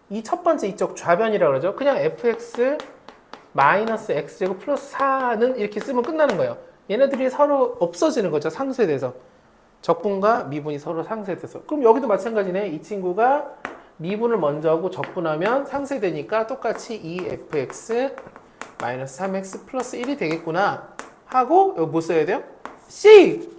이 첫 번째 이쪽 좌변이라고 그러죠. 그냥 fx 마이너스 x제곱 플러스 4는 이렇게 쓰면 끝나는 거예요. 얘네들이 서로 없어지는 거죠. 상쇄돼서. 적분과 미분이 서로 상쇄돼서. 그럼 여기도 마찬가지네. 이 친구가 미분을 먼저 하고 적분하면 상쇄되니까 똑같이 2fx 마이너스 3x 플러스 1이 되겠구나 하고 여기 뭐 써야 돼요? C!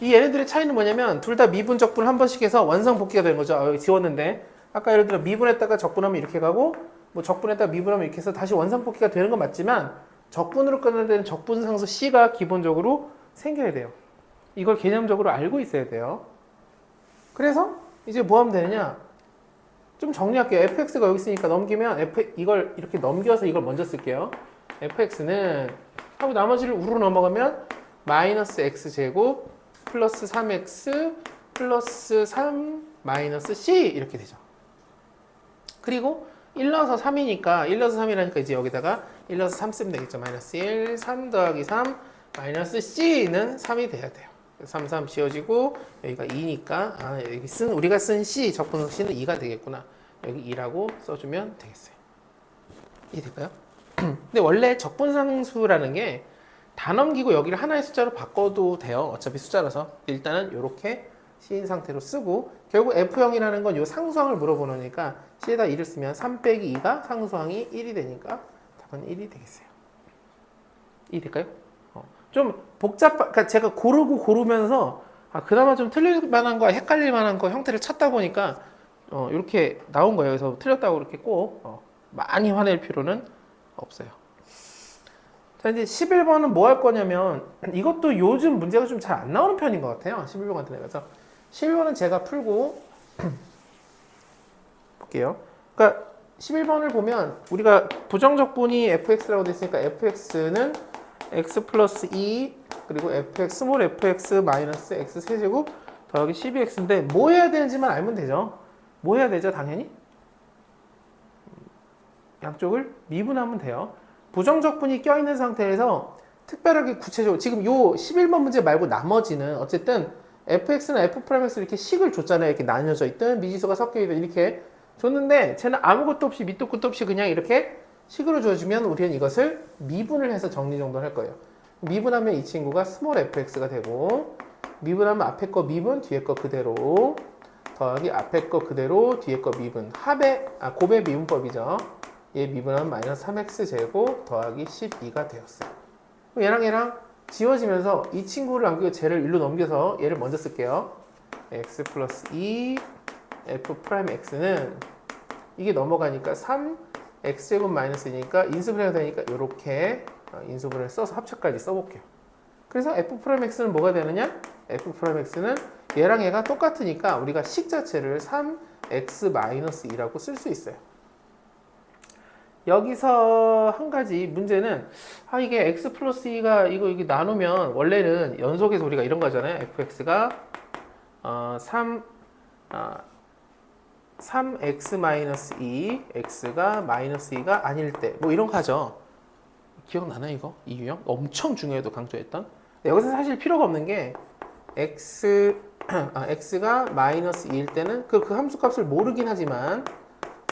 이 얘네들의 차이는 뭐냐면 둘 다 미분 적분 한 번씩 해서 완성 복귀가 되는 거죠. 아, 여기 지웠는데 아까 예를 들어 미분했다가 적분하면 이렇게 가고 뭐 적분했다가 미분하면 이렇게 해서 다시 완성 복귀가 되는 건 맞지만 적분으로 끝날 때는 적분상수 C가 기본적으로 생겨야 돼요. 이걸 개념적으로 알고 있어야 돼요. 그래서 이제 뭐 하면 되느냐? 좀 정리할게요. fx가 여기 있으니까 넘기면 이걸 이렇게 넘겨서 이걸 먼저 쓸게요. fx는 하고 나머지를 우로 넘어가면 마이너스 x제곱 플러스 3x 플러스 3 마이너스 c 이렇게 되죠. 그리고 1 넣어서 3이니까 1 넣어서 3이라니까 이제 여기다가 1 넣어서 3 쓰면 되겠죠. 마이너스 1, 3 더하기 3 마이너스 c는 3이 돼야 돼요. 3, 3 지워지고 여기가 2니까 아, 여기 우리가 쓴 c 적분성 c는 2가 되겠구나. 여기 2라고 써주면 되겠어요. 이해될까요? 근데 원래 적분상수라는 게 다 넘기고 여기를 하나의 숫자로 바꿔도 돼요. 어차피 숫자라서 일단은 이렇게 c인 상태로 쓰고 결국 f0이라는 건 이 상수항을 물어보니까 c에다 2를 쓰면 3 빼기 2가 상수항이 1이 되니까 답은 1이 되겠어요. 이해될까요? 좀 그러니까 제가 고르면서 그나마 좀 틀릴 만한 거, 헷갈릴 만한 거 형태를 찾다 보니까 이렇게 나온 거예요. 그래서 틀렸다고 이렇게 꼭 많이 화낼 필요는 없어요. 자, 이제 11번은 뭐 할 거냐면 이것도 요즘 문제가 좀 잘 안 나오는 편인 것 같아요. 11번 같은 애. 그래서 11번은 제가 풀고 볼게요. 그러니까 11번을 보면 우리가 부정적분이 fx라고 돼 있으니까 fx는 x 플러스 2 그리고 fx 스몰 fx 마이너스 x 세제곱 더하기 12x인데 뭐 해야 되는지만 알면 되죠. 뭐 해야 되죠? 당연히 양쪽을 미분하면 돼요. 부정적분이 껴있는 상태에서 특별하게 구체적으로 지금 요 11번 문제 말고 나머지는 어쨌든 fx나 f'x 이렇게 식을 줬잖아요. 이렇게 나뉘어져 있든 미지수가 섞여 있든 이렇게 줬는데 쟤는 아무것도 없이 밑도 끝도 없이 그냥 이렇게 식으로 줘주면 우리는 이것을 미분을 해서 정리정돈할 거예요. 미분하면 이 친구가 스몰 fx가 되고 미분하면 앞에 거 미분 뒤에 거 그대로 더하기 앞에 거 그대로 뒤에 거 미분 곱의 미분법이죠. 얘 미분하면 마이너스 3x 제곱 더하기 12가 되었어요. 얘랑 지워지면서 이 친구를 남기고 쟤를 일로 넘겨서 얘를 먼저 쓸게요. x 플러스 2 f 프라임 x는 이게 넘어가니까 3 x제곱 마이너스니까 인수분해가 되니까 이렇게 인수분해를 써서 합쳐까지 써볼게요. 그래서 f 프라임 x는 뭐가 되느냐? f 프라임 x는 얘랑 얘가 똑같으니까 우리가 식 자체를 3x 마이너스 2라고 쓸 수 있어요. 여기서 한 가지 문제는 이게 x 플러스 2가 이게 나누면 원래는 연속해서 우리가 이런 거잖아요. fx가 3x 마이너스 2 x가 마이너스 2가 아닐 때 뭐 이런 거 하죠. 기억나나요 이거? 이 유형? 엄청 중요해도 강조했던. 여기서 사실 필요가 없는 게 x가 마이너스 2일 때는 그 함수 값을 모르긴 하지만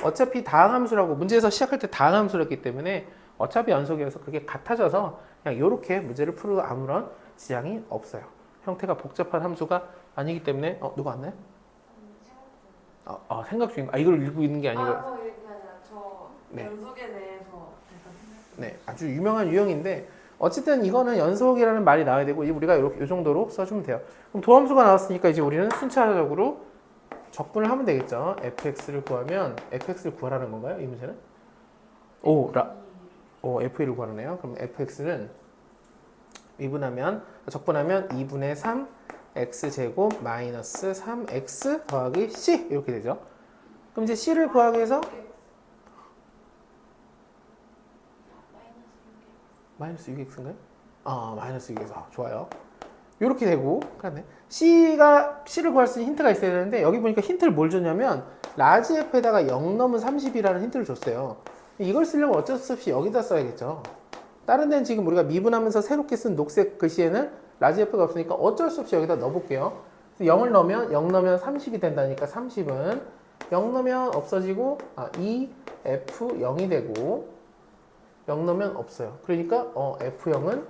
어차피 다항함수라고 문제에서 시작할 때 다항함수였기 때문에 어차피 연속이어서 그게 같아져서 그냥 이렇게 문제를 풀어도 아무런 지장이 없어요. 형태가 복잡한 함수가 아니기 때문에 누가 왔나요? 생각 중인 거. 이걸 읽고 있는 게 아니고 이게 아니라 저 네. 연속에 대해서 잠깐 생각. 네, 아주 유명한 유형인데 어쨌든 이거는 연속이라는 말이 나와야 되고 이제 우리가 이렇게 이 정도로 써주면 돼요. 그럼 도함수가 나왔으니까 이제 우리는 순차적으로 적분을 하면 되겠죠. fx를 구하면 fx를 구하라는 건가요? 이 문제는? f를 구하라네요. 그럼 fx는 적분하면 2분의 3 x제곱 마이너스 3x 더하기 c 이렇게 되죠. 그럼 이제 c를 구하기 위해서 마이너스 6x인가요? 마이너스 6x. 좋아요. 이렇게 되고, 그러네. C를 구할 수 있는 힌트가 있어야 되는데, 여기 보니까 힌트를 뭘 줬냐면, 라지 F에다가 0 넘은 30이라는 힌트를 줬어요. 이걸 쓰려면 어쩔 수 없이 여기다 써야겠죠. 다른 데는 지금 우리가 미분하면서 새롭게 쓴 녹색 글씨에는 라지 F가 없으니까 어쩔 수 없이 여기다 넣어볼게요. 0을 넣으면 0 넣으면 30이 된다니까 30은 0 넣으면 없어지고 2F0이 되고 0 넣으면 없어요. 그러니까 F0은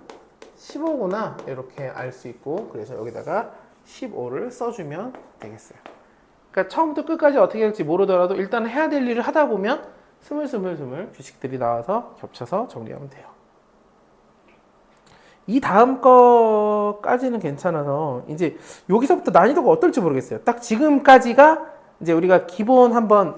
15구나 이렇게 알 수 있고 그래서 여기다가 15를 써주면 되겠어요. 그러니까 처음부터 끝까지 어떻게 할지 모르더라도 일단 해야 될 일을 하다 보면 스물스물 규칙들이 나와서 겹쳐서 정리하면 돼요. 이 다음 거까지는 괜찮아서 이제 여기서부터 난이도가 어떨지 모르겠어요. 딱 지금까지가 이제 우리가 기본 한번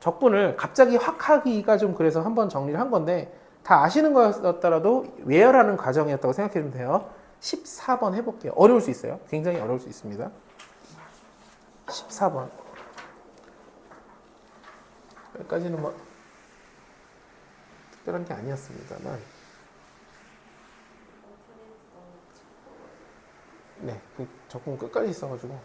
적분을 갑자기 확 하기가 좀 그래서 한번 정리를 한 건데 다 아시는 거였더라도 외열하는 과정이었다고 생각해 주면 돼요. 14번 해볼게요. 어려울 수 있어요. 굉장히 어려울 수 있습니다. 14번. 여기까지는 뭐 특별한 게 아니었습니다만 네, 그 적분 끝까지 있어가지고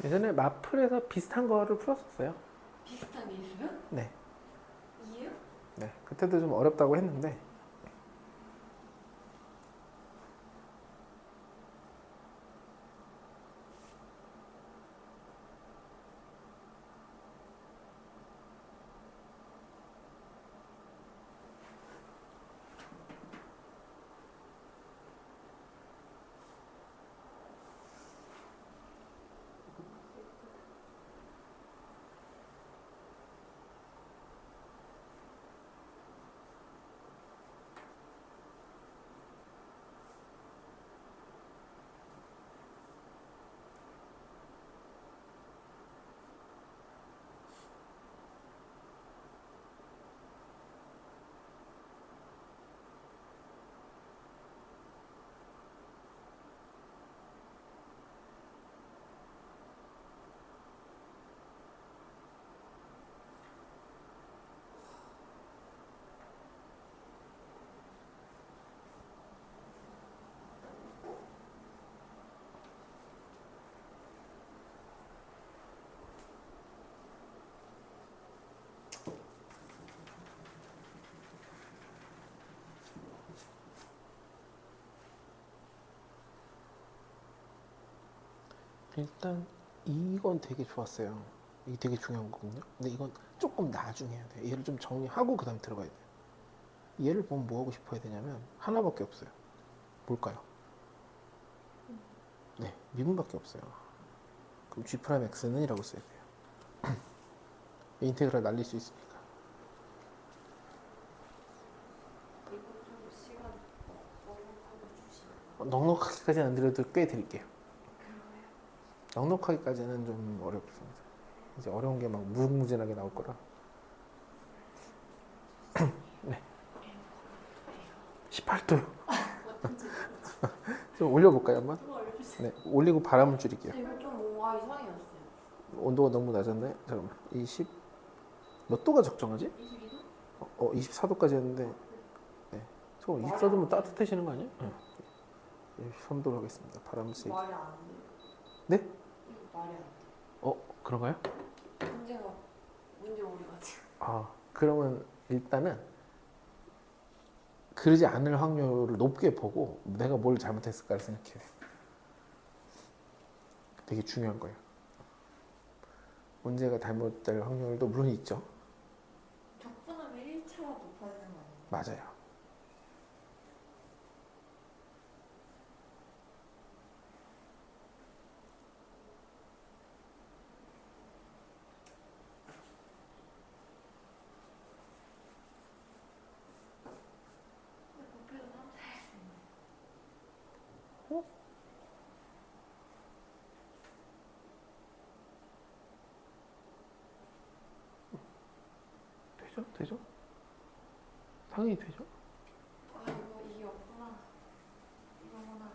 예전에 마플에서 비슷한 거를 풀었었어요. 비슷한 게 있어요? 네. 이해요? 네. 그때도 좀 어렵다고 했는데 일단 이건 되게 좋았어요. 이게 되게 중요한 거거든요. 근데 이건 조금 나중에 해야 돼요. 얘를 좀 정리하고 그 다음에 들어가야 돼요. 얘를 보면 뭐 하고 싶어 해야 되냐면 하나밖에 없어요. 뭘까요? 네, 미분밖에 없어요. 그럼 G'X는 이라고 써야 돼요. 인테그랄 날릴 수 있으니까. 이거 좀 시간 넉넉하게 주시면. 넉넉하게까지는 안 드려도 꽤 드릴게요. 넉넉하게까지는 좀 어렵습니다. 이제 어려운 게 막 무궁무진하게 나올 거라. 네. 18도요. 좀 올려볼까요 한번? 네, 올리고 바람을 줄일게요. 이거 좀 뭔가 이상해졌어요. 온도가 너무 낮았네. 잠깐만. 20 몇 도가 적정하지? 22도? 24도까지 했는데. 네. 저 24도면 따뜻해지는 거 아니에요? 네. 23도로 하겠습니다. 바람 세기. 말이 안 돼. 네? 이거 말이 안 돼. 그런가요? 문제 우리 같아. 아, 그러면 일단은 그러지 않을 확률을 높게 보고 내가 뭘 잘못했을까를 생각해야 돼요. 되게 중요한 거예요. 문제가 잘못될 확률도 물론 있죠. 적분하면 1차가 높아지는 거 아니에요? 맞아요. 부피도 3차일 수 있네. 되죠? 되죠? 당연히 되죠. 아 이게 없구나. 이거구나.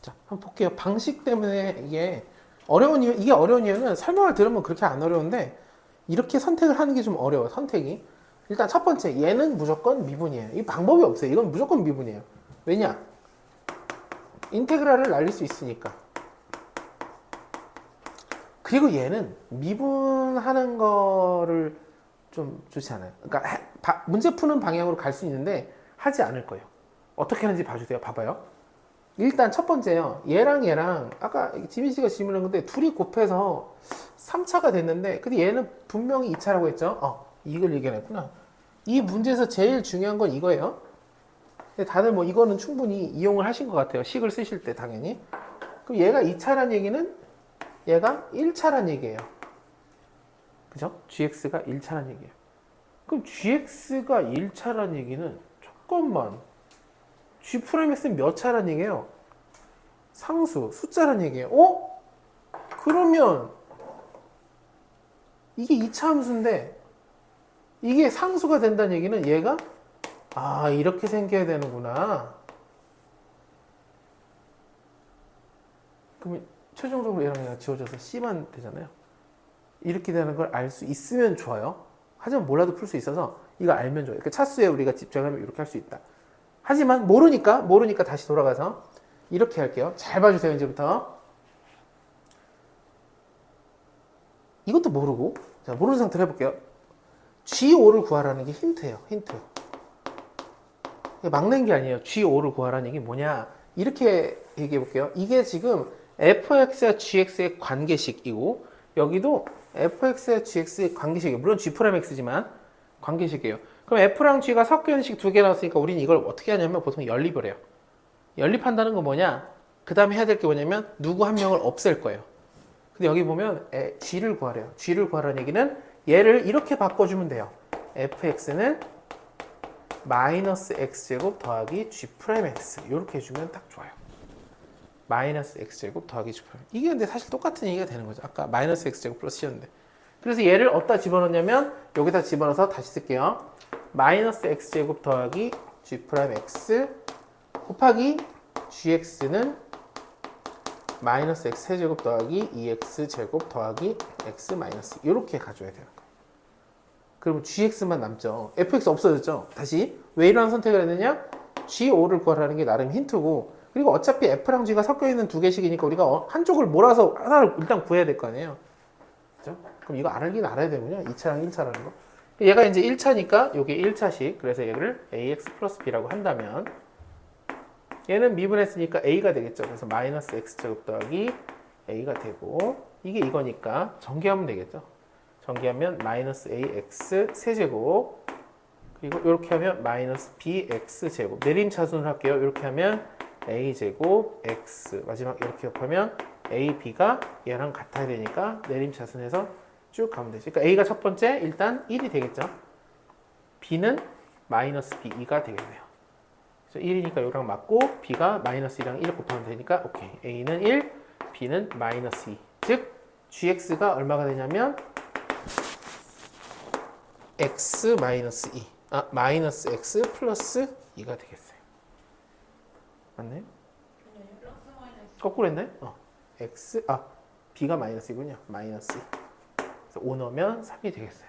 자, 한번 볼게요. 방식 때문에 이게 어려운 이유는 설명을 들으면 그렇게 안 어려운데 이렇게 선택을 하는 게 좀 어려워요. 선택이. 일단 첫 번째, 얘는 무조건 미분이에요. 이 방법이 없어요. 이건 무조건 미분이에요. 왜냐? 인테그랄을 날릴 수 있으니까. 그리고 얘는 미분하는 거를 좀 좋지 않아요. 그러니까 문제 푸는 방향으로 갈 수 있는데 하지 않을 거예요. 어떻게 하는지 봐주세요. 봐봐요. 일단 첫 번째요. 얘랑 아까 지민 씨가 질문한 건데 둘이 곱해서 3차가 됐는데 근데 얘는 분명히 2차라고 했죠. 이걸 얘기했구나. 이 문제에서 제일 중요한 건 이거예요. 근데 다들 뭐 이거는 충분히 이용을 하신 것 같아요. 식을 쓰실 때 당연히. 그럼 얘가 2차란 얘기는 얘가 1차란 얘기예요. 그죠? gx가 1차란 얘기예요. 그럼 gx가 1차란 얘기는 잠깐만. G'X는 몇 차란 얘기예요? 상수, 숫자란 얘기예요. 그러면 이게 2차 함수인데 이게 상수가 된다는 얘기는 얘가 이렇게 생겨야 되는구나. 그러면 최종적으로 얘랑 얘가 지워져서 C만 되잖아요. 이렇게 되는 걸 알 수 있으면 좋아요. 하지만 몰라도 풀 수 있어서 이거 알면 좋아요. 그러니까 차수에 우리가 집중하면 이렇게 할 수 있다. 하지만 모르니까 다시 돌아가서 이렇게 할게요. 잘 봐주세요. 이제부터 이것도 모르고 자 모르는 상태로 해볼게요. G5를 구하라는 게 힌트예요. 힌트. 막 낸 게 아니에요. G5를 구하라는 얘기 뭐냐 이렇게 얘기해 볼게요. 이게 지금 fx와 gx의 관계식이고 여기도 fx와 gx의 관계식이에요. 물론 G'X지만 관계식이에요. 그럼 F랑 G가 섞여 있는 식 두 개 나왔으니까 우리는 이걸 어떻게 하냐면 보통 연립을 해요. 연립한다는 건 뭐냐? 그 다음에 해야 될 게 뭐냐면 누구 한 명을 없앨 거예요. 근데 여기 보면 G를 구하래요. G를 구하라는 얘기는 얘를 이렇게 바꿔주면 돼요. fx는 마이너스 x제곱 더하기 G'X 이렇게 해주면 딱 좋아요. 마이너스 x제곱 더하기 G'X 이게 근데 사실 똑같은 얘기가 되는 거죠. 아까 마이너스 x제곱 플러스 C였는데 그래서 얘를 어디다 집어넣냐면 여기다 집어넣어서 다시 쓸게요. 마이너스 x제곱 더하기 g 프라임 x 곱하기 gx는 마이너스 x 세제곱 더하기 2x 제곱 더하기 x 마이너스 이렇게 가져야 되는 거예요. 그러면 gx만 남죠. fx 없어졌죠. 다시 왜 이런 선택을 했느냐? g5를 구하라는 게 나름 힌트고, 그리고 어차피 f랑 g가 섞여 있는 두 개씩이니까 우리가 한쪽을 몰아서 하나를 일단 구해야 될 거 아니에요. 그죠? 그럼 이거 알긴 알아야 되군요. 2차랑 1차라는 거. 얘가 이제 1차니까 요게 1차식. 그래서 얘를 ax 플러스 b라고 한다면 얘는 미분했으니까 a가 되겠죠. 그래서 마이너스 x제곱 더하기 a가 되고, 이게 이거니까 전개하면 되겠죠. 전개하면 마이너스 ax 세제곱, 그리고 이렇게 하면 마이너스 bx 제곱. 내림차순을 할게요. 이렇게 하면 a 제곱 x, 마지막 이렇게 곱하면 a, b가 얘랑 같아야 되니까 내림차순해서 쭉 가면 되죠. 그러니까 a가 첫 번째 일단 1이 되겠죠. b는 마이너스 b, 2가 되겠네요. 그래서 1이니까 이거랑 맞고 b가 마이너스 2랑 1 곱하면 되니까 오케이. a는 1, b는 마이너스 2. 즉 gx가 얼마가 되냐면 x 마이너스 2, 마이너스 x 플러스 2가 되겠어요. 맞나요? 거꾸로 했나요? x, b가 마이너스 2군요. 마이너스 2. 그래서 5 넣으면 3이 되겠어요.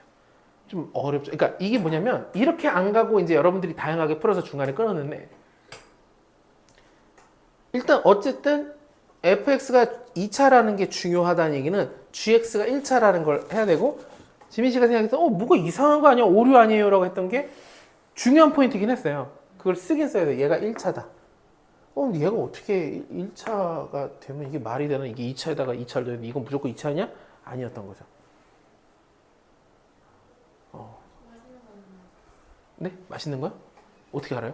좀 어렵죠. 그러니까 이게 뭐냐면 이렇게 안 가고 이제 여러분들이 다양하게 풀어서 중간에 끊었는데, 일단 어쨌든 fx가 2차라는 게 중요하다는 얘기는 gx가 1차라는 걸 해야 되고, 지민 씨가 생각해서 뭐가 이상한 거 아니야? 오류 아니에요? 라고 했던 게 중요한 포인트긴 했어요. 그걸 쓰긴 써야 돼요. 얘가 1차다. 얘가 어떻게 1차가 되면 이게 말이 되나? 이게 2차에다가 2차를 되는데 이건 무조건 2차냐? 아니었던 거죠. 네? 맛있는 거야? 어떻게 알아요?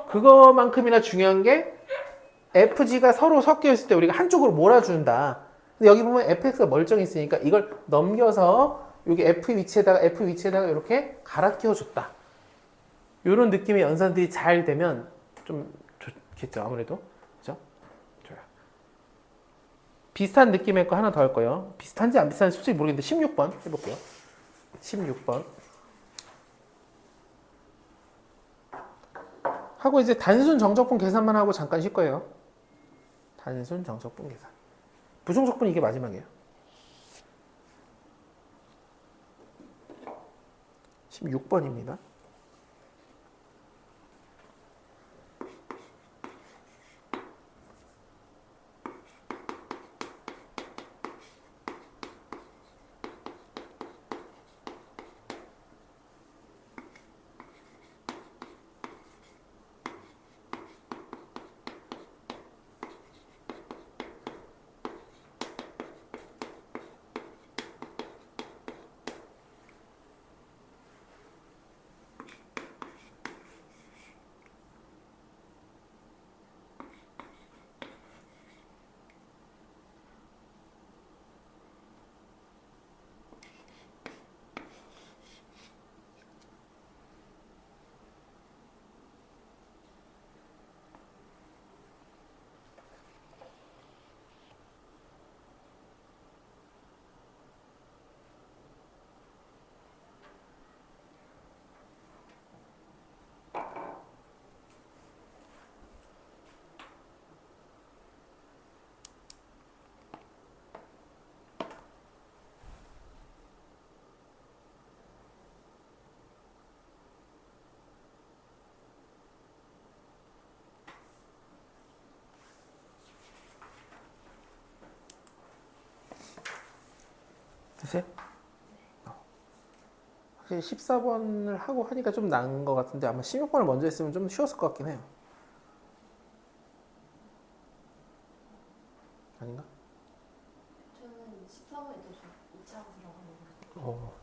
그거만큼이나 중요한 게 FG가 서로 섞여 있을 때 우리가 한쪽으로 몰아준다. 근데 여기 보면 FX가 멀쩡히 있으니까 이걸 넘겨서 여기 F 위치에다가 이렇게 갈아 끼워줬다. 이런 느낌의 연산들이 잘 되면 좀 좋겠죠, 아무래도. 그죠? 좋아요. 비슷한 느낌의 거 하나 더 할 거예요. 비슷한지 안 비슷한지 솔직히 모르겠는데 16번 해볼게요. 16번. 하고 이제 단순 정적분 계산만 하고 잠깐 쉴 거예요. 단순 정적분 계산. 부정적분 이게 마지막이에요. 16번입니다. 됐어요? 확실히 14번을 하고 하니까 좀 나은 것 같은데 아마 16번을 먼저 했으면 좀 쉬웠을 것 같긴 해요. 아닌가? 저는 14번이 더 좋아요. 2차로 들어가는 거. 어.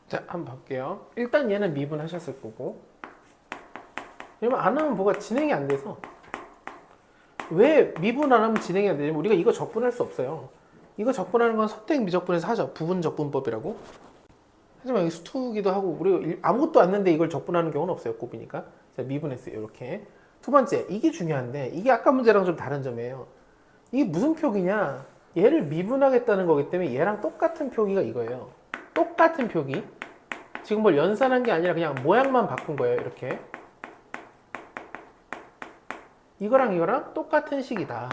자, 한번 볼게요. 일단 얘는 미분하셨을 거고. 왜냐면 안 하면 뭐가 진행이 안 돼서. 왜 미분 안 하면 진행이 안 되냐면 우리가 이거 적분할 수 없어요. 이거 적분하는 건 선택 미적분에서 하죠. 부분 적분법이라고. 하지만 여기 수투기도 하고 우리가 아무것도 안 했는데 이걸 적분하는 경우는 없어요. 곱이니까. 자, 미분했어요. 이렇게. 두 번째, 이게 중요한데 이게 아까 문제랑 좀 다른 점이에요. 이게 무슨 표기냐? 얘를 미분하겠다는 거기 때문에 얘랑 똑같은 표기가 이거예요. 똑같은 표기. 지금 뭘 연산한 게 아니라 그냥 모양만 바꾼 거예요. 이렇게. 이거랑 똑같은 식이다.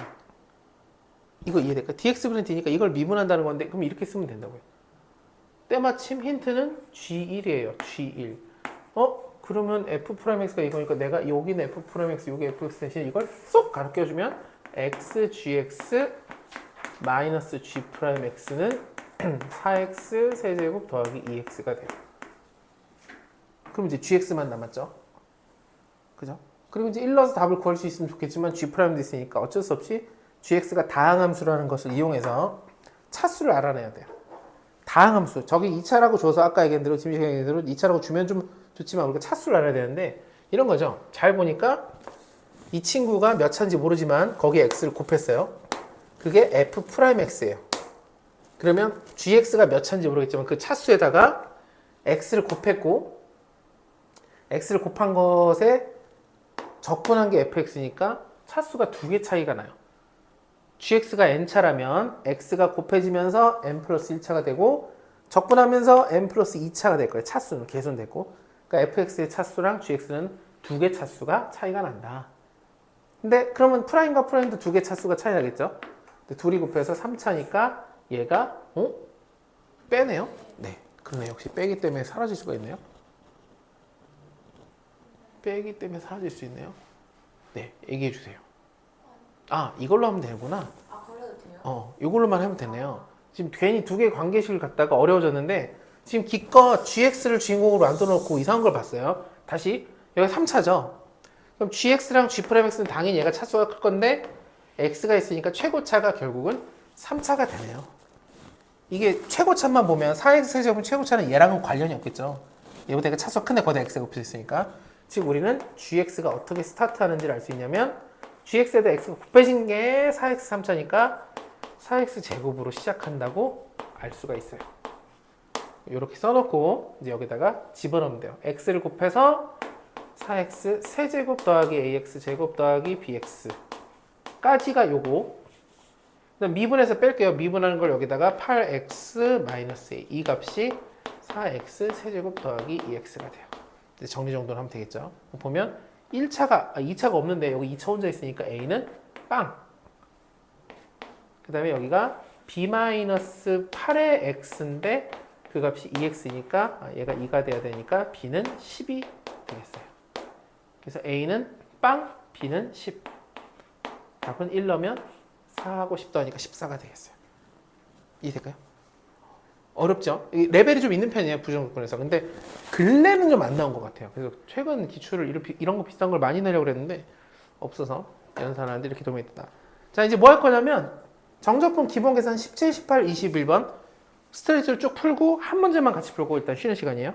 이거 이해될까? dx분의 d니까 이걸 미분한다는 건데 그럼 이렇게 쓰면 된다고요. 때마침 힌트는 G1이에요. G1. 그러면 f'x가 이거니까 내가 여기는 f'x, 여기 fx 대신 이걸 쏙 가로 껴주면 x, gx 마이너스 g'x는 4x 세제곱 더하기 2x가 돼요. 그럼 이제 gx만 남았죠. 그죠? 그리고 이제 1 넣어서 답을 구할 수 있으면 좋겠지만 g'도 있으니까 어쩔 수 없이 gx가 다항함수라는 것을 이용해서 차수를 알아내야 돼요. 다항함수. 저기 2차라고 줘서 아까 얘기한 대로 지금 얘기한 대로 2차라고 주면 좀 좋지만 우리가 차수를 알아야 되는데 이런 거죠. 잘 보니까 이 친구가 몇 차인지 모르지만 거기에 x를 곱했어요. 그게 f'x예요. 그러면 gx가 몇 차인지 모르겠지만 그 차수에다가 x를 곱했고 x를 곱한 것에 적분한 게 fx니까 차수가 두 개 차이가 나요. gx가 n차라면 x가 곱해지면서 n 플러스 1차가 되고 적분하면서 n 플러스 2차가 될 거예요. 차수는 계산됐고. 그러니까 fx의 차수랑 gx는 두 개 차수가 차이가 난다. 근데 그러면 프라임과 프라임도 두 개 차수가 차이 나겠죠? 근데 둘이 곱해서 3차니까 얘가 빼네요? 네, 그러네. 역시 빼기 때문에 사라질 수가 있네요. 빼기 때문에 사라질 수 있네요. 네, 얘기해 주세요. 아, 이걸로 하면 되구나. 아, 그래도 돼요? 이걸로만 하면 되네요. 지금 괜히 두 개의 관계식을 갖다가 어려워졌는데 지금 기껏 gx를 주인공으로 만들어 놓고 이상한 걸 봤어요. 다시 여기 3차죠. 그럼 gx랑 g'x는 당연히 얘가 차수가 클 건데 x가 있으니까 최고차가 결국은 3차가 되네요. 이게 최고차만 보면 4x 세제곱은 최고차는 얘랑은 관련이 없겠죠. 얘보다 얘가 차수가 큰데 거기다 x가 곱해져 있으니까. 지금 우리는 gx가 어떻게 스타트하는지를 알 수 있냐면 gx에다 x가 곱해진 게 4x 3차니까 4x 제곱으로 시작한다고 알 수가 있어요. 이렇게 써놓고 이제 여기다가 집어넣으면 돼요. x를 곱해서 4x 세제곱 더하기 ax 제곱 더하기 bx 까지가 요거. 그다음 미분해서 뺄게요. 미분하는 걸 여기다가 8x 마이너스 a 이 값이 4x 세제곱 더하기 2x가 돼요. 이제 정리 정도는 하면 되겠죠. 보면 2차가 없는데 여기 2차 혼자 있으니까 a는 빵. 그 다음에 여기가 b-8의 x인데 그 값이 2x니까 얘가 2가 돼야 되니까 b는 10이 되겠어요. 그래서 a는 빵, b는 10. 답은 1 넣으면 4하고 10 더하니까 14가 되겠어요. 이해될까요? 어렵죠? 레벨이 좀 있는 편이에요. 부정조건에서. 근데 근래는 좀 안 나온 것 같아요. 그래서 최근 기출을 이런 거 비슷한 걸 많이 내려고 그랬는데 없어서 연산하는데 이렇게 도움이 됐다. 자, 이제 뭐 할 거냐면 정적분 기본 계산 17, 18, 21번 스트레이트를 쭉 풀고 한 문제만 같이 풀고 일단 쉬는 시간이에요.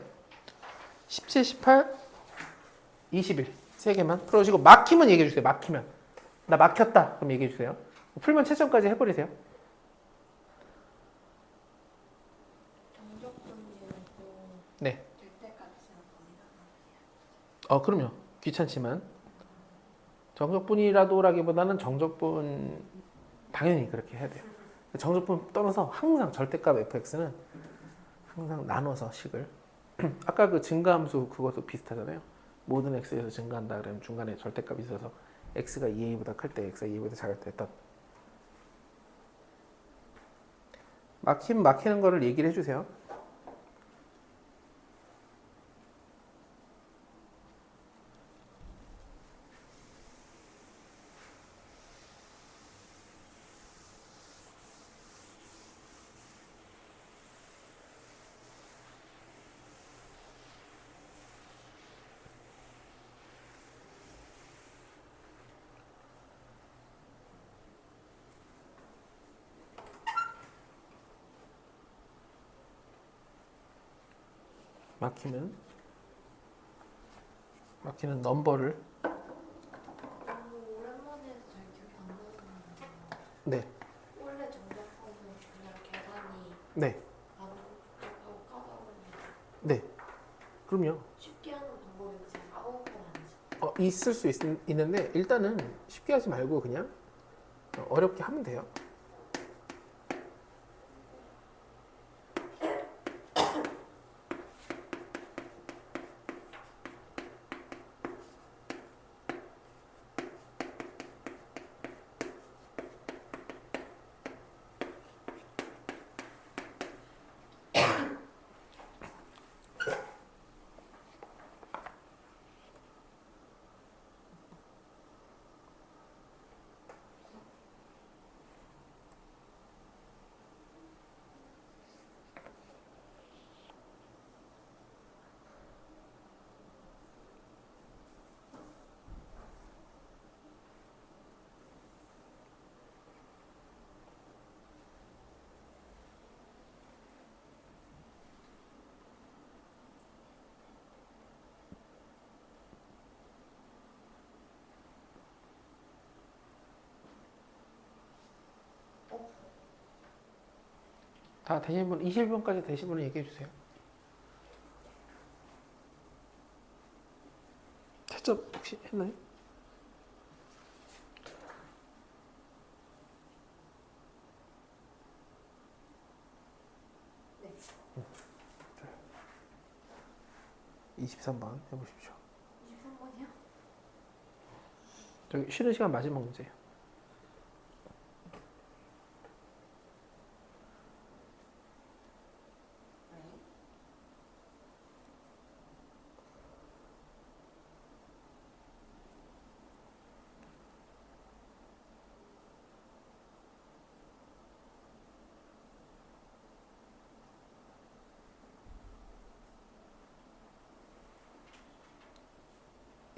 17, 18, 21 세 개만 풀어주시고 막히면 얘기해 주세요. 막히면 나 막혔다 그럼 얘기해 주세요. 풀면 채점까지 해버리세요. 네. 될 때까지는 거의 그럼요. 귀찮지만 정적분이라도라기보다는 정적분 당연히 그렇게 해야 돼요. 정적분 떠나서 항상 절대값 fx는 항상 나눠서 식을 아까 그 증가함수 그것도 비슷하잖아요. 모든 x에서 증가한다 그러면 중간에 절대값이 있어서 x가 2a보다 클 때 x가 2a보다 작을 때 했던 막히는 거를 얘기를 해주세요. 막히는 넘버를 너무 오랜만에 해서 잘 기억이 안 나는데 네, 원래 정답하고 그냥 계산이 네, 바로 복잡하고 까다로운데 네. 그럼요. 쉽게 하는 방법이 지금 아무것도 아니죠. 있을 수 있는데 일단은 쉽게 하지 말고 그냥 어렵게 하면 돼요. 다 되신 분, 21번까지 되신 분은 얘기해 주세요. 채점 혹시 했나요? 네. 23번 해보십시오. 23번이요? 저기 쉬는 시간 마지막 문제예요. 네.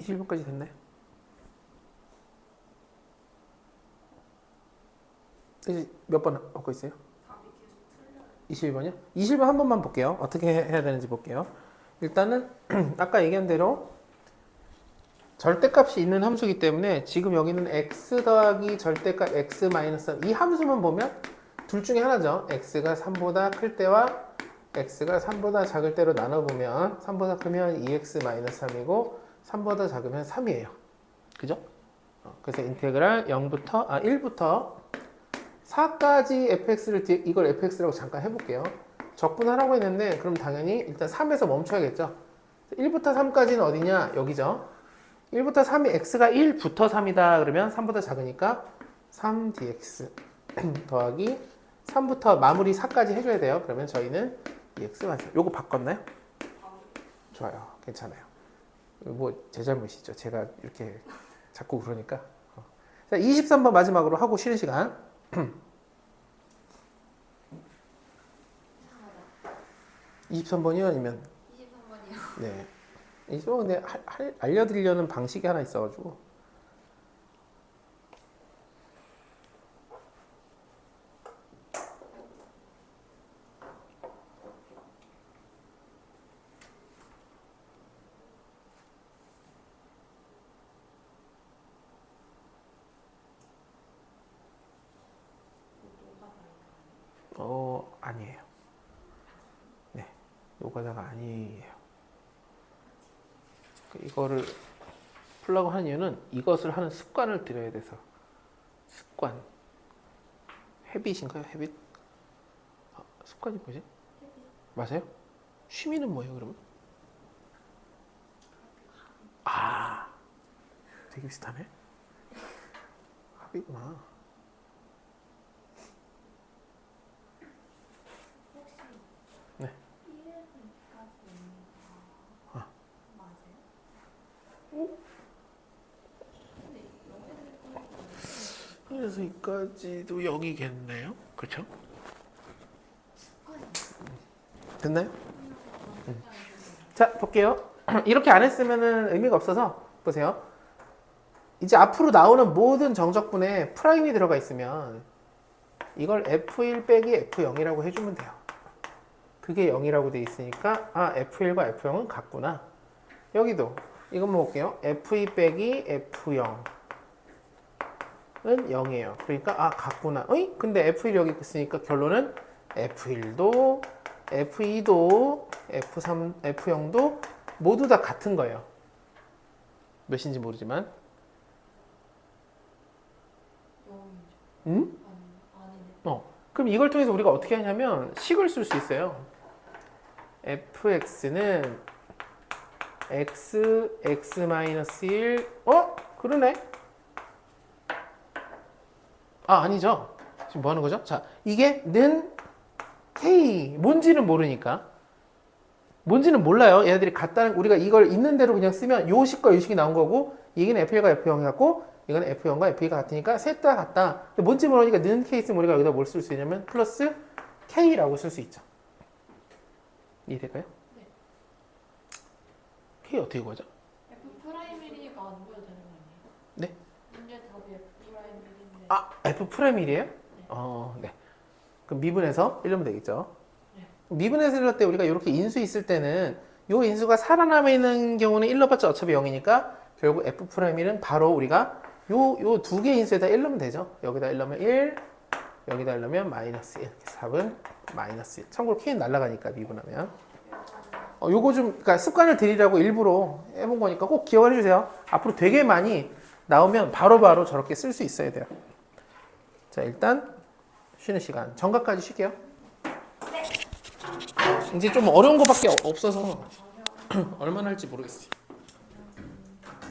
21번까지 됐나요? 이제 몇 번 얻고 있어요? 답이 계속 틀려요. 21번이요? 21번 한 번만 볼게요. 어떻게 해야 되는지 볼게요. 일단은 아까 얘기한 대로 절대값이 있는 함수이기 때문에 지금 여기는 x 더하기 절대값 x 마이너스 3, 이 함수만 보면 둘 중에 하나죠. x가 3보다 클 때와 x가 3보다 작을 때로 나눠보면 3보다 크면 2x 마이너스 3이고 3보다 작으면 3이에요. 그죠? 그래서 인테그랄 1부터 4까지 fx를 이걸 fx라고 잠깐 해볼게요. 적분하라고 했는데 그럼 당연히 일단 3에서 멈춰야겠죠. 1부터 3까지는 어디냐? 여기죠. 1부터 3이 x가 1부터 3이다 그러면 3보다 작으니까 3dx 더하기 3부터 마무리 4까지 해줘야 돼요. 그러면 저희는 2x 맞죠. 요거 바꿨나요? 좋아요. 괜찮아요. 뭐 제 잘못이죠. 제가 이렇게 자꾸 그러니까. 자, 23번 마지막으로 하고 쉬는 시간. 23번이요? 아니면? 23번이요. 네. 이거 근데 알려드리려는 방식이 하나 있어가지고. 아니에요. 네. 노가다가 아니에요. 이거를 풀라고 하는 이유는 이것을 하는 습관을 들여야 돼서. 습관. 헤빗인가요? 헤빗? 습관이 뭐지? 맞아요? 취미는 뭐예요, 그러면? 되게 비슷하네. 합이구나. 혹시 네. 1에서 2까지 있는 거 맞아요? 근데 0에서 2까지 그래서 이까지도 여기겠네요. 그렇죠? 됐나요? 자, 볼게요. 이렇게 안 했으면 의미가 없어서 보세요. 이제 앞으로 나오는 모든 정적분에 프라임이 들어가 있으면 이걸 F1 빼기 F0이라고 해주면 돼요. 그게 0이라고 돼 있으니까 아 F1과 F0은 같구나. 여기도 이거 한번 볼게요. F2 빼기 F0은 0이에요. 그러니까 아 같구나. 어이? 근데 F1 여기 있으니까 결론은 F1도 F2도 F3, F0도 모두 다 같은 거예요. 몇인지 모르지만. 0이죠. 응? 아니네. 그럼 이걸 통해서 우리가 어떻게 하냐면 식을 쓸 수 있어요. fx는 x, x-1 그러네. 아니죠. 지금 뭐 하는 거죠? 자, 이게 는 k 뭔지는 모르니까 뭔지는 몰라요. 얘네들이 같다는 우리가 이걸 있는 대로 그냥 쓰면 요 식과 요 식이 나온 거고 얘는 F1과 F0이 같고 이건 F0과 F2가 같으니까 셋 다 같다. 근데 뭔지 모르니까 는 k 있으면 우리가 여기다 뭘 쓸 수 있냐면 플러스 k라고 쓸 수 있죠. 이해될까요? 네. k 어떻게 구하죠? F 프라임이니까 안 보여도 되는 거 아니에요? 네. 문제 답이 F 프라임인데. 아, F 프라임이래요? 네. 그럼 미분해서 1넣으면 되겠죠. 네. 미분해서 1넣을 때 우리가 이렇게 인수 있을 때는 요 인수가 살아남아 있는 경우는 1 넣어봤자 어차피 0이니까 결국 F 프라임은 바로 우리가 요 두 개 인수에다 1 넣으면 되죠. 여기다 1 넣으면 1, 여기다 1 넣으면 마이너스 1. 그래서 답은 마이너스 1. 참고로 K는 날아가니까 미분하면. 요거 좀 그러니까 습관을 들이라고 일부러 해본 거니까 꼭 기억을 해주세요. 앞으로 되게 많이 나오면 바로바로 저렇게 쓸 수 있어야 돼요. 자, 일단 쉬는 시간. 정각까지 쉴게요. 이제 좀 어려운 거밖에 없어서 얼마나 할지 모르겠어요.